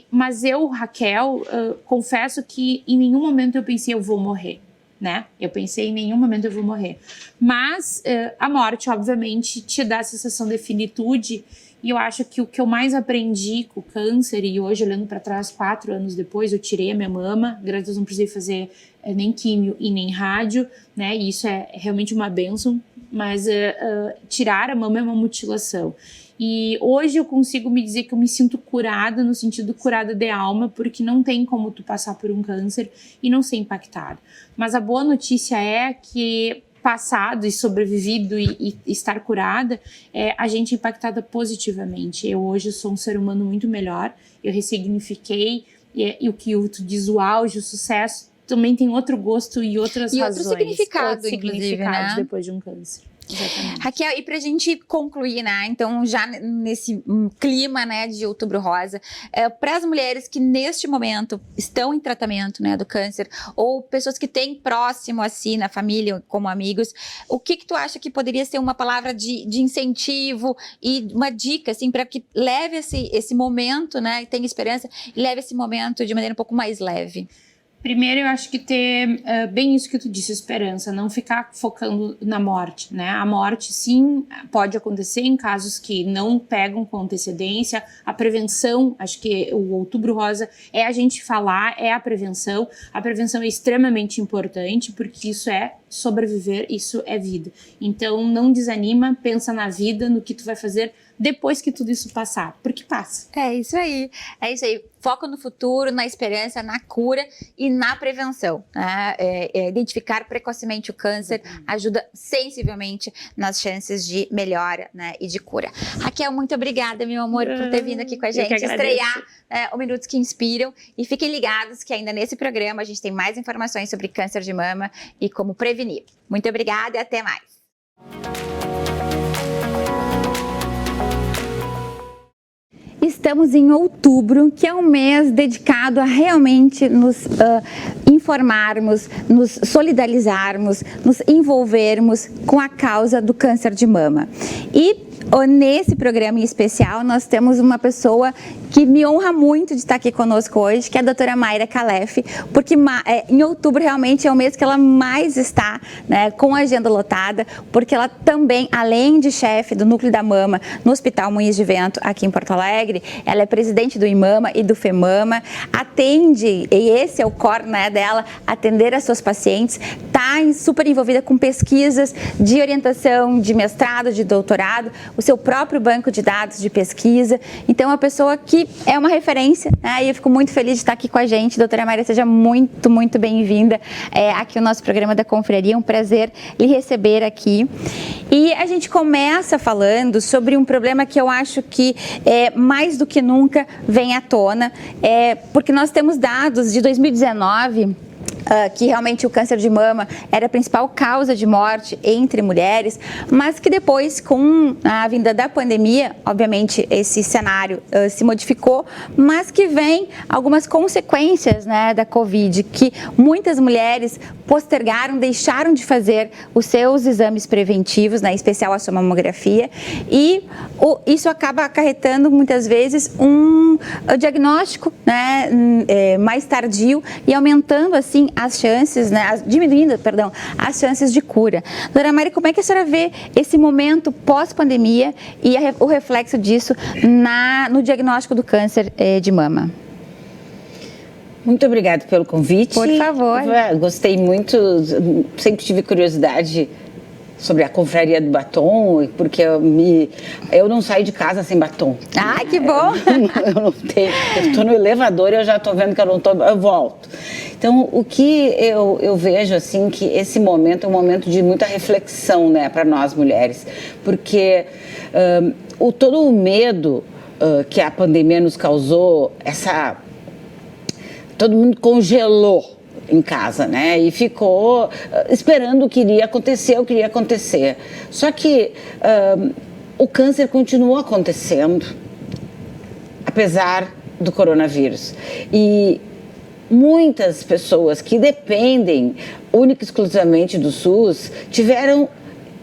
Mas eu, Raquel, confesso que em nenhum momento eu pensei, eu vou morrer. Né? Eu pensei, em nenhum momento eu vou morrer. Mas a morte, obviamente, te dá a sensação de finitude, e eu acho que o que eu mais aprendi com o câncer, e hoje, olhando para trás, 4 anos depois, eu tirei a minha mama, graças a Deus não precisei fazer nem químio e nem rádio, né? E isso é realmente uma bênção, mas tirar a mama é uma mutilação. E hoje eu consigo me dizer que eu me sinto curada, no sentido curada de alma, porque não tem como tu passar por um câncer e não ser impactado. Mas a boa notícia é que passado e sobrevivido e estar curada, a gente é impactada positivamente. Eu hoje sou um ser humano muito melhor, eu ressignifiquei, e o que tu diz, o auge, o sucesso, também tem outro gosto e outras razões. Outro significado, outros inclusive, significados, né? depois de um câncer. Exatamente. Raquel, e pra gente concluir, né? Então, já nesse clima, né, de Outubro Rosa, para as mulheres que neste momento estão em tratamento, né, do câncer, ou pessoas que têm próximo a si, na família, como amigos, o que tu acha que poderia ser uma palavra de incentivo e uma dica, assim, para que leve esse momento, né, e tenha esperança, e leve esse momento de maneira um pouco mais leve? Primeiro, eu acho que ter bem isso que tu disse, esperança, não ficar focando na morte, né? A morte, sim, pode acontecer em casos que não pegam com antecedência. A prevenção, acho que o Outubro Rosa é a gente falar, é a prevenção. A prevenção é extremamente importante, porque isso é sobreviver, isso é vida. Então, não desanima, pensa na vida, no que tu vai fazer depois que tudo isso passar, porque passa. É isso aí. Foco no futuro, na esperança, na cura e na prevenção. Né? Identificar precocemente o câncer ajuda sensivelmente nas chances de melhora, né, e de cura. Raquel, muito obrigada, meu amor, por ter vindo aqui com a gente, estrear o Minutos que Inspiram. E fiquem ligados que ainda nesse programa a gente tem mais informações sobre câncer de mama e como prevenir. Muito obrigada e até mais. Estamos em outubro, que é um mês dedicado a realmente nos informarmos, nos solidarizarmos, nos envolvermos com a causa do câncer de mama. E nesse programa em especial, nós temos uma pessoa que me honra muito de estar aqui conosco hoje, que é a doutora Mayra Calef, porque em outubro realmente é o mês que ela mais está, né, com a agenda lotada, porque ela também, além de chefe do Núcleo da Mama no Hospital Moinhos de Vento, aqui em Porto Alegre, ela é presidente do IMAMA e do FEMAMA, atende, e esse é o core, né, dela, atender as suas pacientes, está super envolvida com pesquisas de orientação, de mestrado, de doutorado, o seu próprio banco de dados de pesquisa. Então, é uma pessoa que é uma referência, né? E eu fico muito feliz de estar aqui com a gente. Doutora Mayra, seja muito, muito bem-vinda aqui ao nosso programa da Confraria. Um prazer lhe receber aqui. E a gente começa falando sobre um problema que eu acho que mais do que nunca vem à tona, porque nós temos dados de 2019, que realmente o câncer de mama era a principal causa de morte entre mulheres, mas que depois, com a vinda da pandemia, obviamente esse cenário se modificou, mas que vem algumas consequências, né, da Covid, que muitas mulheres postergaram, deixaram de fazer os seus exames preventivos, né, em especial a sua mamografia, e isso acaba acarretando muitas vezes um diagnóstico, né, mais tardio e aumentando assim as chances, né, diminuindo, perdão, as chances de cura. Doutora Mayra, como é que a senhora vê esse momento pós-pandemia e o reflexo disso no diagnóstico do câncer de mama? Muito obrigada pelo convite. Por favor. Gostei muito, sempre tive curiosidade sobre a confraria do batom, porque eu não saio de casa sem batom. Ah, que bom! Eu não tenho, eu estou no elevador e eu já estou vendo que eu não estou, eu volto. Então, o que eu vejo, assim, que esse momento é um momento de muita reflexão, né, para nós mulheres, porque todo o medo que a pandemia nos causou, todo mundo congelou em casa, né? E ficou esperando o que iria acontecer. Só que o câncer continuou acontecendo, apesar do coronavírus. E muitas pessoas que dependem única e exclusivamente do SUS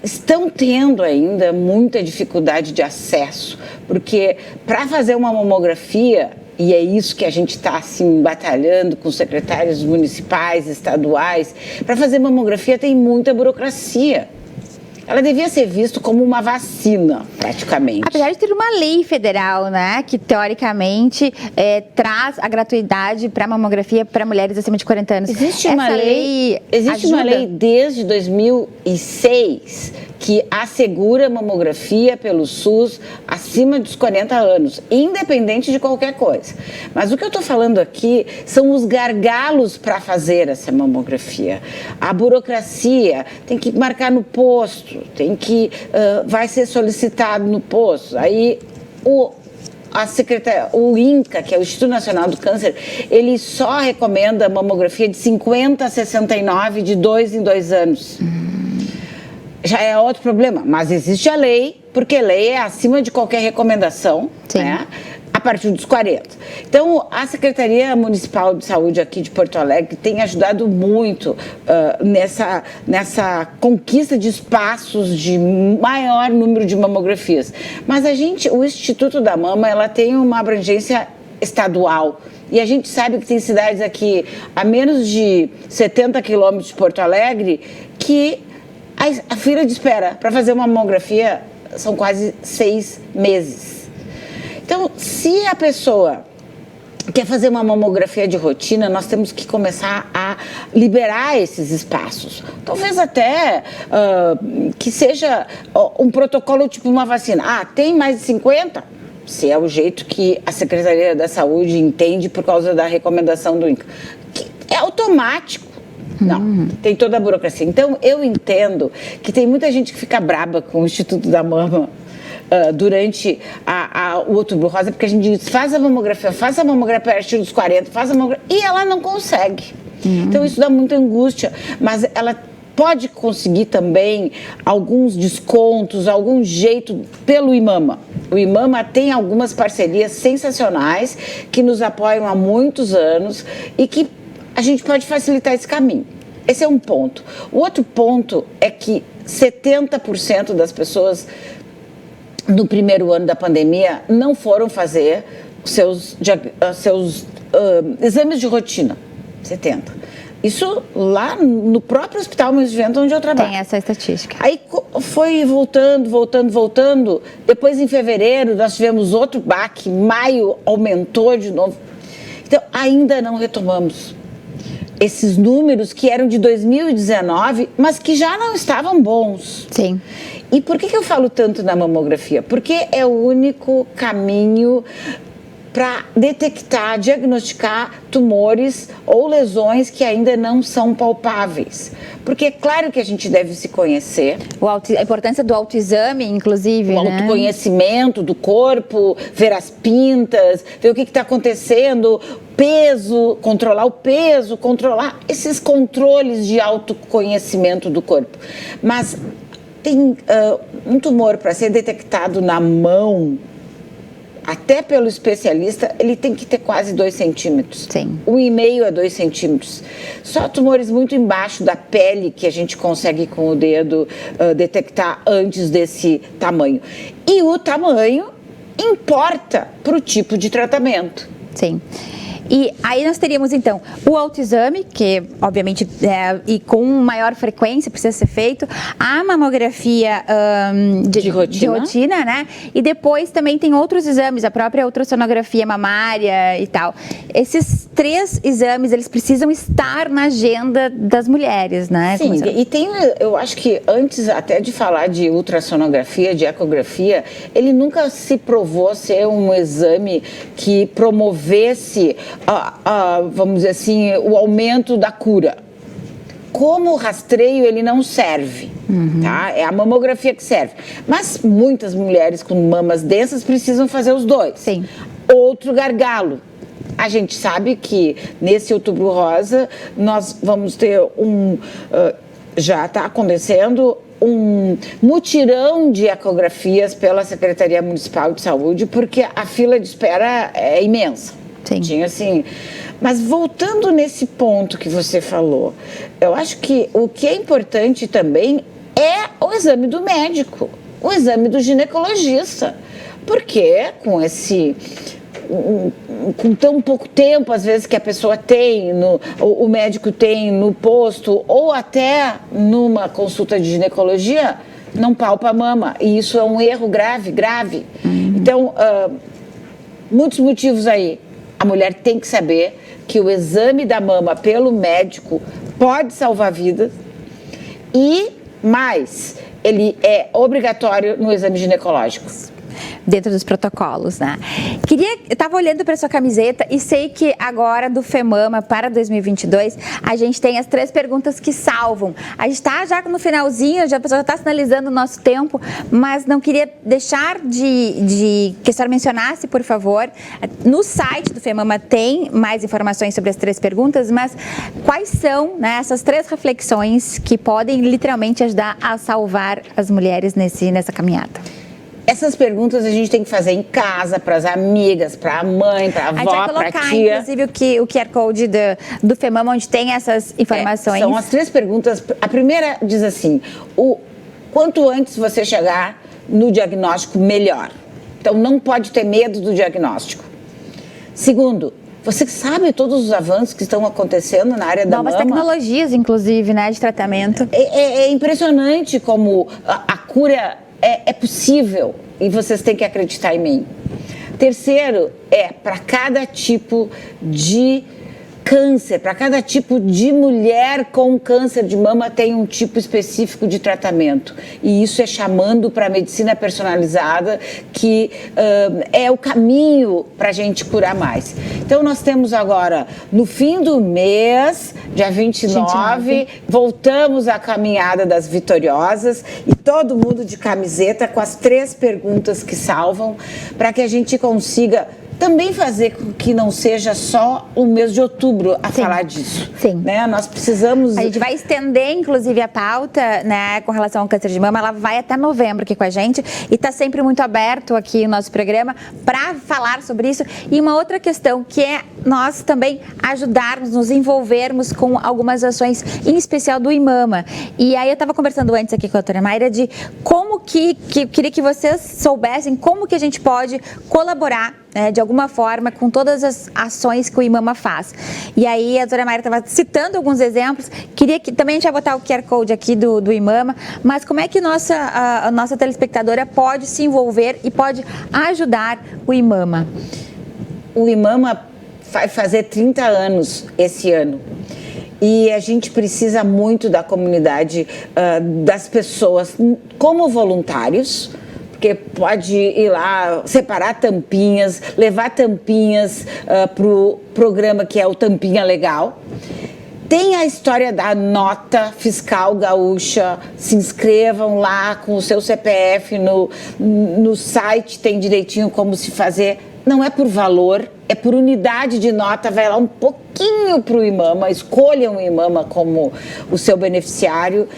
estão tendo ainda muita dificuldade de acesso, porque para fazer uma mamografia, e é isso que a gente está assim, batalhando com secretários municipais, estaduais, para fazer mamografia tem muita burocracia. Ela devia ser vista como uma vacina, praticamente. Apesar de ter uma lei federal, né, que teoricamente traz a gratuidade para mamografia para mulheres acima de 40 anos. Existe uma lei desde 2006 que assegura mamografia pelo SUS acima dos 40 anos, independente de qualquer coisa. Mas o que eu estou falando aqui são os gargalos para fazer essa mamografia. A burocracia, tem que marcar no posto, vai ser solicitado no posto. Aí o INCA, que é o Instituto Nacional do Câncer, ele só recomenda mamografia de 50 a 69 de 2 em 2 anos. Já é outro problema, mas existe a lei, porque lei é acima de qualquer recomendação, né, a partir dos 40. Então, a Secretaria Municipal de Saúde aqui de Porto Alegre tem ajudado muito nessa conquista de espaços de maior número de mamografias. Mas o Instituto da Mama, ela tem uma abrangência estadual. E a gente sabe que tem cidades aqui a menos de 70 quilômetros de Porto Alegre que a fila de espera para fazer uma mamografia são quase 6 meses. Então, se a pessoa quer fazer uma mamografia de rotina, nós temos que começar a liberar esses espaços. Talvez até que seja um protocolo tipo uma vacina. Tem mais de 50? Se é o jeito que a Secretaria da Saúde entende por causa da recomendação do INCA. Que é automático. Não, tem toda a burocracia. Então, eu entendo que tem muita gente que fica braba com o Instituto da Mama durante o Outubro Rosa, porque a gente diz, faça a mamografia a partir dos 40, faça a mamografia, e ela não consegue. Então, isso dá muita angústia, mas ela pode conseguir também alguns descontos, algum jeito pelo IMAMA. O IMAMA tem algumas parcerias sensacionais que nos apoiam há muitos anos e que a gente pode facilitar esse caminho. Esse é um ponto. O outro ponto é que 70% das pessoas no primeiro ano da pandemia não foram fazer os seus exames de rotina. 70%. Isso lá no próprio Hospital Moinhos de Vento, onde eu trabalho. Tem essa estatística. Aí foi voltando. Depois, em fevereiro, nós tivemos outro baque. Maio aumentou de novo. Então, ainda não retomamos esses números que eram de 2019, mas que já não estavam bons. Sim. E por que eu falo tanto na mamografia? Porque é o único caminho para detectar, diagnosticar tumores ou lesões que ainda não são palpáveis. Porque é claro que a gente deve se conhecer. A importância do autoexame, inclusive, o né? autoconhecimento do corpo, ver as pintas, ver o que está acontecendo, peso, controlar esses controles de autoconhecimento do corpo. Mas tem um tumor para ser detectado na mão, até pelo especialista, ele tem que ter quase 2 centímetros. Sim. 1,5 a 2 centímetros. Só tumores muito embaixo da pele que a gente consegue com o dedo detectar antes desse tamanho. E o tamanho importa para o tipo de tratamento. Sim. E aí nós teríamos, então, o autoexame, que obviamente e com maior frequência precisa ser feito, a mamografia de rotina, né? E depois também tem outros exames, a própria ultrassonografia mamária e tal. Esses 3 exames, eles precisam estar na agenda das mulheres, né? Sim, e tem, eu acho que antes até de falar de ultrassonografia, de ecografia, ele nunca se provou ser um exame que promovesse vamos dizer assim, o aumento da cura. Como rastreio, ele não serve, tá? É a mamografia que serve. Mas muitas mulheres com mamas densas precisam fazer os 2. Sim. Outro gargalo. A gente sabe que nesse Outubro Rosa nós vamos ter já está acontecendo um mutirão de ecografias pela Secretaria Municipal de Saúde, porque a fila de espera é imensa. Sim. Tinha assim. Mas voltando nesse ponto que você falou, eu acho que o que é importante também é o exame do médico, o exame do ginecologista, porque com tão pouco tempo, às vezes, que a pessoa tem, o médico tem no posto, ou até numa consulta de ginecologia, não palpa a mama. E isso é um erro grave. Então, muitos motivos aí. A mulher tem que saber que o exame da mama pelo médico pode salvar vidas e mais, ele é obrigatório no exame ginecológico. Dentro dos protocolos, né? Eu estava olhando para sua camiseta e sei que agora do FEMAMA para 2022 a gente tem as 3 perguntas que salvam. A gente está já no finalzinho, a pessoa já está sinalizando o nosso tempo, mas não queria deixar de que a senhora mencionasse, por favor. No site do FEMAMA tem mais informações sobre as 3 perguntas, mas quais são, né, essas 3 reflexões que podem literalmente ajudar a salvar as mulheres nessa caminhada? Essas perguntas a gente tem que fazer em casa, para as amigas, para a mãe, para a avó, para a tia. A gente vai colocar, inclusive, o QR Code do FEMAMA, onde tem essas informações. São as 3 perguntas. A primeira diz assim, quanto antes você chegar no diagnóstico, melhor. Então, não pode ter medo do diagnóstico. Segundo, você sabe todos os avanços que estão acontecendo na área da mama? Novas tecnologias, inclusive, né, de tratamento. É impressionante como a cura é possível e vocês têm que acreditar em mim. Terceiro, para cada tipo de câncer, para cada tipo de mulher com câncer de mama tem um tipo específico de tratamento. E isso é chamando para a medicina personalizada, que é o caminho para a gente curar mais. Então, nós temos agora, no fim do mês, dia 29, voltamos à caminhada das vitoriosas e todo mundo de camiseta com as 3 perguntas que salvam, para que a gente consiga também fazer com que não seja só o mês de outubro a falar disso. Sim. Né? Nós precisamos... A gente vai estender, inclusive, a pauta, né, com relação ao câncer de mama. Ela vai até novembro aqui com a gente e está sempre muito aberto aqui o nosso programa para falar sobre isso. E uma outra questão que é nós também ajudarmos, nos envolvermos com algumas ações, em especial do IMAMA. E aí eu estava conversando antes aqui com a doutora Mayra de como que eu queria que vocês soubessem como que a gente pode colaborar, né, de alguma forma, com todas as ações que o IMAMA faz. E aí a doutora Mayra estava citando alguns exemplos, queria que também a gente vai botar o QR Code aqui do IMAMA, mas como é que a nossa telespectadora pode se envolver e pode ajudar o IMAMA? O IMAMA vai fazer 30 anos esse ano. E a gente precisa muito da comunidade, das pessoas como voluntários, porque pode ir lá, separar tampinhas, levar tampinhas para o programa que é o Tampinha Legal. Tem a história da nota fiscal gaúcha, se inscrevam lá com o seu CPF no site, tem direitinho como se fazer. Não é por valor, é por unidade de nota, vai lá um pouquinho para o IMAMA, escolham o IMAMA como o seu beneficiário.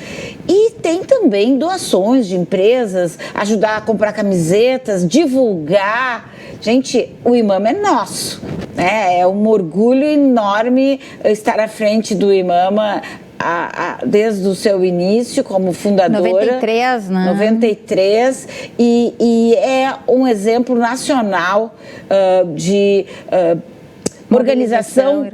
E tem também doações de empresas, ajudar a comprar camisetas, divulgar. Gente, o IMAMA é nosso, né? É um orgulho enorme estar à frente do IMAMA, desde o seu início como fundadora. 93, né? 93, e é um exemplo nacional de organização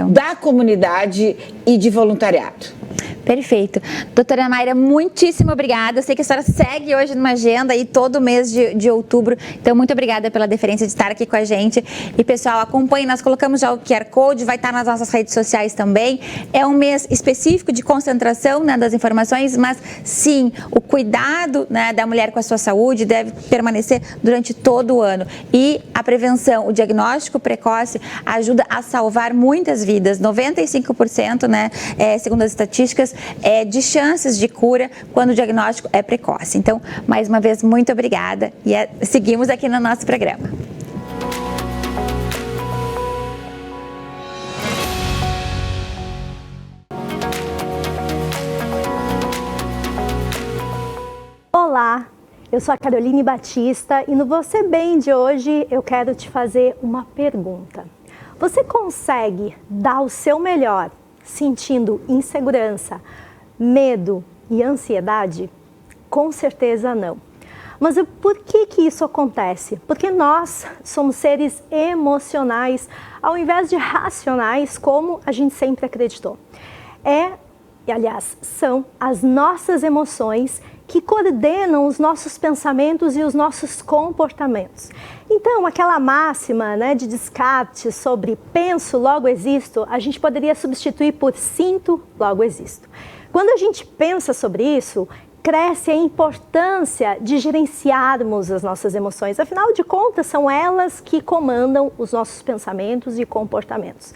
da comunidade e de voluntariado. Perfeito. Doutora Mayra, muitíssimo obrigada. Eu sei que a senhora segue hoje numa agenda aí todo mês de outubro, então muito obrigada pela deferência de estar aqui com a gente. E pessoal, acompanhe, nós colocamos já o QR Code, vai estar nas nossas redes sociais também. É um mês específico de concentração, né, das informações, mas sim, o cuidado, né, da mulher com a sua saúde deve permanecer durante todo o ano. E a prevenção, o diagnóstico precoce ajuda a salvar muitas vidas, 95%, né, segundo as estatísticas, de chances de cura quando o diagnóstico é precoce. Então, mais uma vez, muito obrigada e seguimos aqui no nosso programa. Olá, eu sou a Caroline Batista e no Você Bem de hoje eu quero te fazer uma pergunta. Você consegue dar o seu melhor sentindo insegurança, medo e ansiedade? Com certeza não. Mas por que isso acontece? Porque nós somos seres emocionais ao invés de racionais, como a gente sempre acreditou. Aliás, são as nossas emoções que coordenam os nossos pensamentos e os nossos comportamentos. Então, aquela máxima, né, de Descartes sobre penso, logo existo, a gente poderia substituir por sinto, logo existo. Quando a gente pensa sobre isso, cresce a importância de gerenciarmos as nossas emoções. Afinal de contas, são elas que comandam os nossos pensamentos e comportamentos.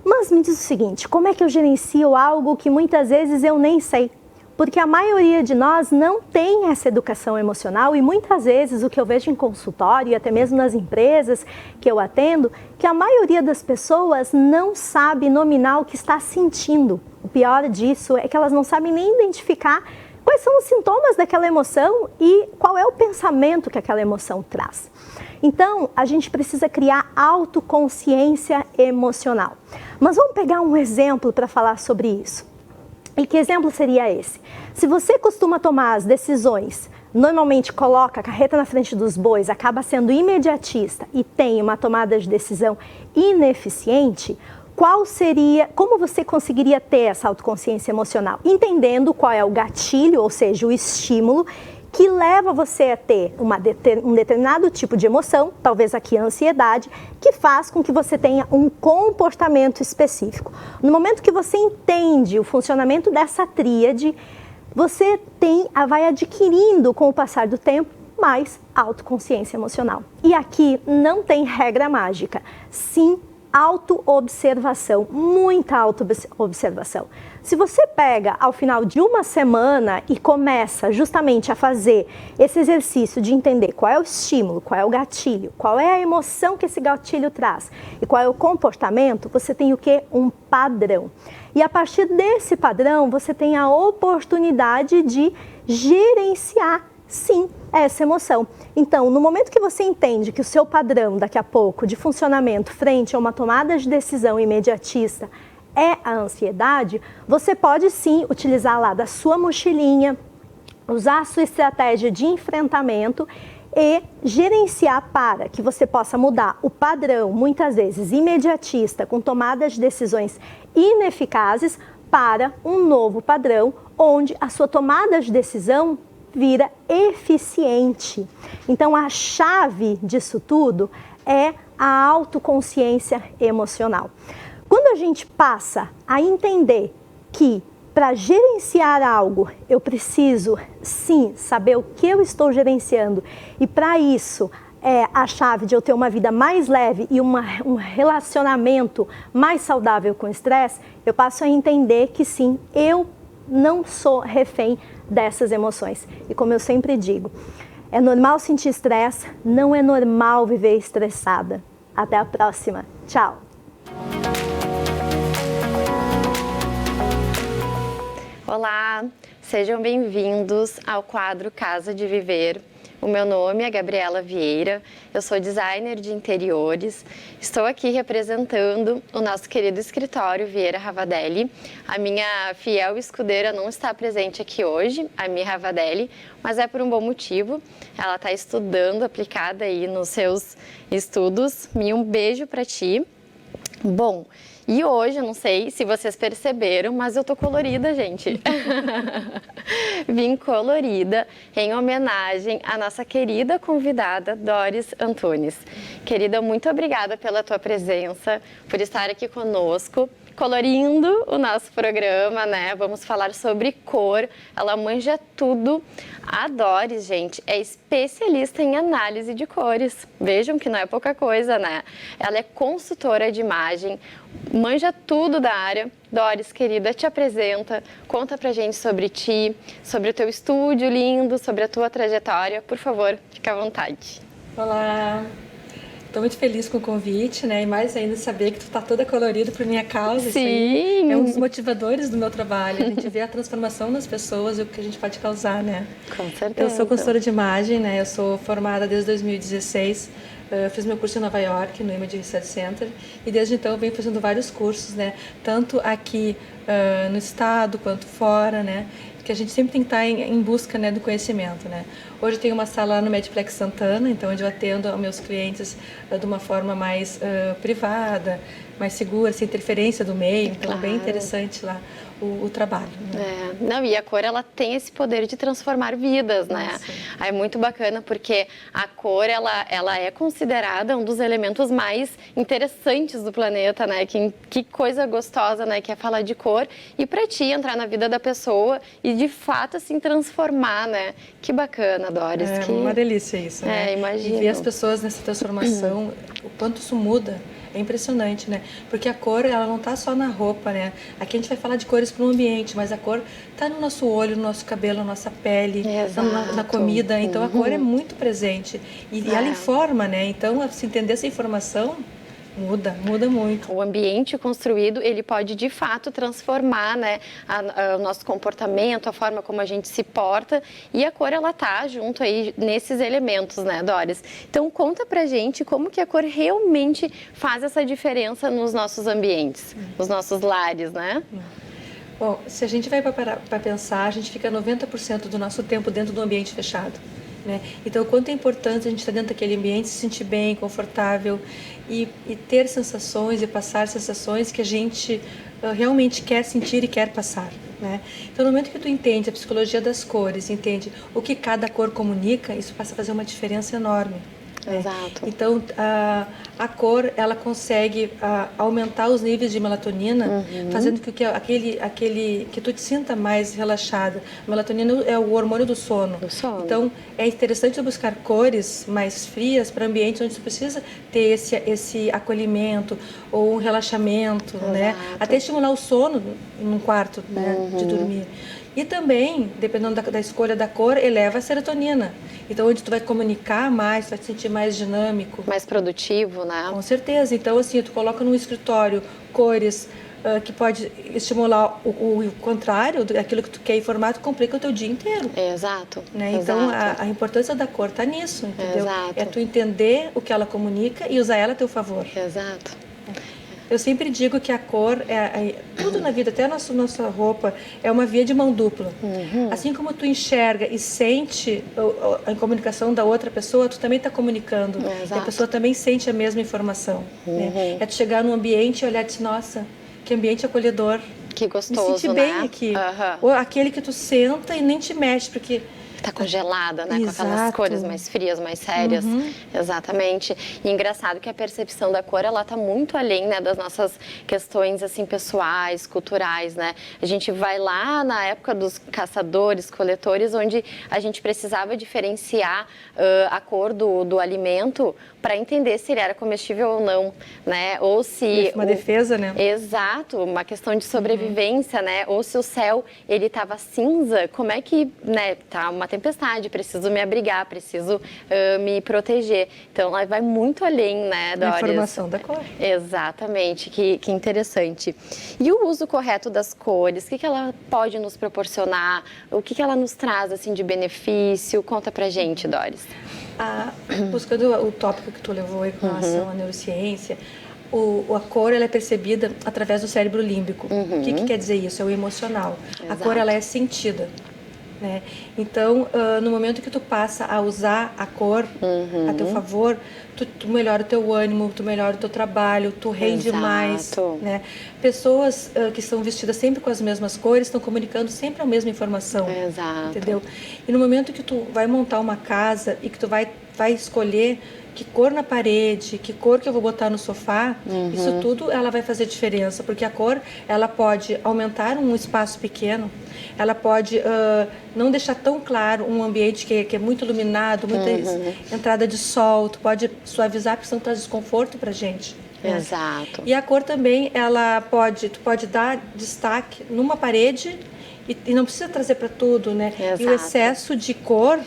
Mas me diz o seguinte, como é que eu gerencio algo que muitas vezes eu nem sei? Porque a maioria de nós não tem essa educação emocional e muitas vezes o que eu vejo em consultório e até mesmo nas empresas que eu atendo, que a maioria das pessoas não sabe nominar o que está sentindo. O pior disso é que elas não sabem nem identificar quais são os sintomas daquela emoção e qual é o pensamento que aquela emoção traz. Então, a gente precisa criar autoconsciência emocional. Mas vamos pegar um exemplo para falar sobre isso. E que exemplo seria esse? Se você costuma tomar as decisões, normalmente coloca a carreta na frente dos bois, acaba sendo imediatista e tem uma tomada de decisão ineficiente, como você conseguiria ter essa autoconsciência emocional? Entendendo qual é o gatilho, ou seja, o estímulo, que leva você a ter um determinado tipo de emoção, talvez aqui a ansiedade, que faz com que você tenha um comportamento específico. No momento que você entende o funcionamento dessa tríade, você vai adquirindo, com o passar do tempo, mais autoconsciência emocional. E aqui não tem regra mágica, sim autoobservação, muita autoobservação. Se você pega ao final de uma semana e começa justamente a fazer esse exercício de entender qual é o estímulo, qual é o gatilho, qual é a emoção que esse gatilho traz e qual é o comportamento, você tem o quê? Um padrão. E a partir desse padrão, você tem a oportunidade de gerenciar, sim, essa emoção. Então, no momento que você entende que o seu padrão, daqui a pouco, de funcionamento frente a uma tomada de decisão imediatista é a ansiedade, você pode sim utilizar lá da sua mochilinha, usar a sua estratégia de enfrentamento e gerenciar para que você possa mudar o padrão, muitas vezes imediatista, com tomadas de decisões ineficazes, para um novo padrão, onde a sua tomada de decisão vira eficiente. Então, a chave disso tudo é a autoconsciência emocional. Quando a gente passa a entender que para gerenciar algo, eu preciso sim saber o que eu estou gerenciando, e para isso é a chave de eu ter uma vida mais leve e um relacionamento mais saudável com o estresse, eu passo a entender que sim, eu não sou refém dessas emoções. E como eu sempre digo, é normal sentir estresse, não é normal viver estressada. Até a próxima. Tchau! Olá, sejam bem-vindos ao quadro Casa de Viver. O meu nome é Gabriela Vieira, eu sou designer de interiores, estou aqui representando o nosso querido escritório Vieira Ravadelli. A minha fiel escudeira não está presente aqui hoje, a Mi Ravadelli, mas é por um bom motivo. Ela está estudando, aplicada aí nos seus estudos. Mi, um beijo para ti. Bom, e hoje, eu não sei se vocês perceberam, mas eu tô colorida, gente. Vim colorida em homenagem à nossa querida convidada, Doris Antunes. Querida, muito obrigada pela tua presença, por estar aqui conosco, colorindo o nosso programa, né? Vamos falar sobre cor, ela manja tudo. A Doris, gente, é especialista em análise de cores. Vejam que não é pouca coisa, né? Ela é consultora de imagem, manja tudo da área. Doris, querida, te apresenta, conta pra gente sobre ti, sobre o teu estúdio lindo, sobre a tua trajetória. Por favor, fica à vontade. Olá! Estou muito feliz com o convite, né? E mais ainda saber que tu tá toda colorida por minha causa. Sim! Isso aí é um dos motivadores do meu trabalho. A gente vê a transformação nas pessoas e o que a gente pode causar, né? Com certeza. Eu sou consultora de imagem, né? Eu sou formada desde 2016. Eu fiz meu curso em Nova York, no Image Research Center. E desde então eu venho fazendo vários cursos, né? Tanto aqui no estado quanto fora, né? Que a gente sempre tem que estar em busca, né, do conhecimento, né? Hoje eu tenho uma sala lá no Medplex Santana, então onde eu atendo aos meus clientes de uma forma mais privada, mais segura, sem interferência do meio, então é bem interessante lá o trabalho. Né? Não, e a cor, ela tem esse poder de transformar vidas, né? É muito bacana porque a cor, ela é considerada um dos elementos mais interessantes do planeta, né? Que coisa gostosa, né? Que é falar de cor e pra ti entrar na vida da pessoa e de fato assim transformar, né? Que bacana, Doris. É uma delícia isso, né? Imagino. E ver as pessoas nessa transformação, o quanto isso muda. É impressionante, né? Porque a cor, ela não tá só na roupa, né? Aqui a gente vai falar de cores para o ambiente, mas a cor tá no nosso olho, no nosso cabelo, na nossa pele, na comida. Então, a cor é muito presente. E ela informa, né? Então, se entender essa informação, muda muito. O ambiente construído, ele pode de fato transformar, né, o nosso comportamento, a forma como a gente se porta, e a cor, ela tá junto aí nesses elementos, né, Doris? Então conta pra gente como que a cor realmente faz essa diferença nos nossos ambientes, nos nossos lares, né? Bom, se a gente vai para pensar, a gente fica 90% do nosso tempo dentro do ambiente fechado. Né? Então, o quanto é importante a gente estar dentro daquele ambiente, se sentir bem, confortável e ter sensações e passar sensações que a gente realmente quer sentir e quer passar. né? Então, no momento que tu entende a psicologia das cores, entende o que cada cor comunica, isso passa a fazer uma diferença enorme. Exato. Então, a cor, ela consegue aumentar os níveis de melatonina, fazendo com que que tu te sinta mais relaxada. A melatonina é o hormônio do sono. Então, é interessante buscar cores mais frias para ambientes onde tu precisa ter esse acolhimento ou um relaxamento, né? Até estimular o sono num quarto, né, de dormir. E também, dependendo da escolha da cor, eleva a serotonina. Então, onde tu vai comunicar mais, tu vai te sentir mais dinâmico. Mais produtivo, né? Com certeza. Então, assim, tu coloca num escritório cores que pode estimular o contrário, aquilo que tu quer informar, tu complica o teu dia inteiro. Exato. Né? Então, a importância da cor tá nisso, entendeu? Exato. É tu entender o que ela comunica e usar ela a teu favor. Exato. Eu sempre digo que a cor, tudo na vida, até a nossa roupa, é uma via de mão dupla. Assim como tu enxerga e sente a comunicação da outra pessoa, tu também está comunicando. E a pessoa também sente a mesma informação. Né? É tu chegar num ambiente e olhar e dizer, nossa, que ambiente acolhedor. Que gostoso, me senti bem né? aqui. Ou aquele que tu senta e nem te mexe, porque... Tá congelada, né? Com aquelas cores mais frias, mais sérias. Exatamente. E engraçado que a percepção da cor, ela tá muito além, né, das nossas questões, assim, pessoais, culturais, né? A gente vai lá na época dos caçadores, coletores, onde a gente precisava diferenciar a cor do alimento para entender se ele era comestível ou não, né? Ou se... Uma defesa, né? Exato, uma questão de sobrevivência, né? Ou se o céu, ele estava cinza, como é que, né, tá uma tempestade, preciso me abrigar, preciso me proteger. Então, ela vai muito além, né, Doris? A informação da cor. Exatamente, que interessante. E o uso correto das cores, o que ela pode nos proporcionar? O que ela nos traz, assim, de benefício? Conta pra gente, Doris. Buscando o tópico que tu levou aí com relação à neurociência, a cor, ela é percebida através do cérebro límbico. O que quer dizer isso? É o emocional. Exato. A cor, ela é sentida. Né? Então, no momento que tu passa a usar a cor a teu favor, tu melhora o teu ânimo, tu melhora o teu trabalho, tu rende mais. Né? Pessoas que são vestidas sempre com as mesmas cores estão comunicando sempre a mesma informação. Exato. Entendeu? E no momento que tu vai montar uma casa e que tu vai escolher que cor na parede, que cor que eu vou botar no sofá, isso tudo ela vai fazer diferença, porque a cor, ela pode aumentar um espaço pequeno, ela pode não deixar tão claro um ambiente que é muito iluminado, muita entrada de sol, tu pode suavizar, porque senão traz desconforto pra gente. Exato. E a cor também, tu pode dar destaque numa parede e não precisa trazer para tudo, né? Exato. E o excesso de cor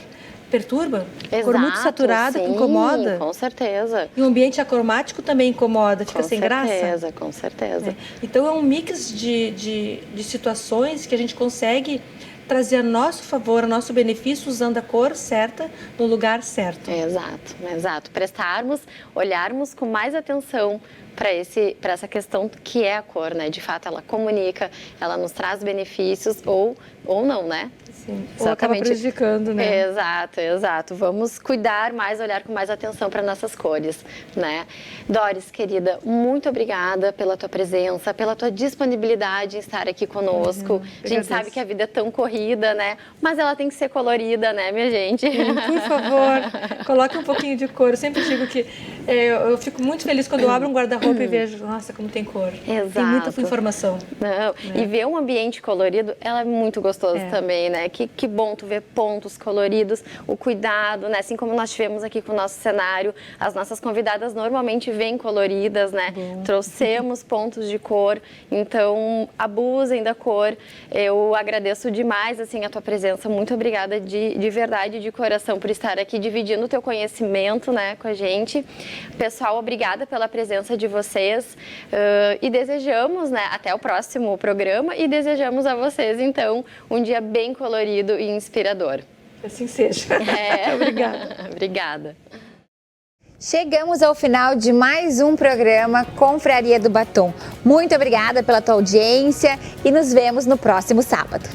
perturba. Exato, Cor muito saturada incomoda. Com certeza. E o ambiente acromático também incomoda, fica sem graça. Com certeza. Então é um mix de situações que a gente consegue trazer a nosso favor, a nosso benefício, usando a cor certa no lugar certo. Exato. Olharmos com mais atenção para essa questão que é a cor, né? De fato, ela comunica, ela nos traz benefícios ou não, né? Sim, ou acaba prejudicando, né? Exato. Vamos cuidar mais, olhar com mais atenção para nossas cores, né? Doris, querida, muito obrigada pela tua presença, pela tua disponibilidade em estar aqui conosco. A gente sabe que a vida é tão corrida, né? Mas ela tem que ser colorida, né, minha gente? Por favor, coloque um pouquinho de cor. Eu sempre digo que eu fico muito feliz quando eu abro um guarda-roupa e vejo, nossa, como tem cor. Exato. Tem muita informação. E ver um ambiente colorido, ela é muito gostoso também, né? Que bom tu ver pontos coloridos, o cuidado, né? Assim como nós tivemos aqui com o nosso cenário, as nossas convidadas normalmente vêm coloridas, né? Trouxemos pontos de cor, então abusem da cor. Eu agradeço demais, assim, a tua presença. Muito obrigada de verdade, de coração, por estar aqui dividindo o teu conhecimento, né, com a gente. Pessoal, obrigada pela presença de vocês e desejamos, né, até o próximo programa e desejamos a vocês, então, um dia bem colorido e inspirador. Assim seja. Obrigada. Chegamos ao final de mais um programa Confraria do Batom. Muito obrigada pela tua audiência e nos vemos no próximo sábado.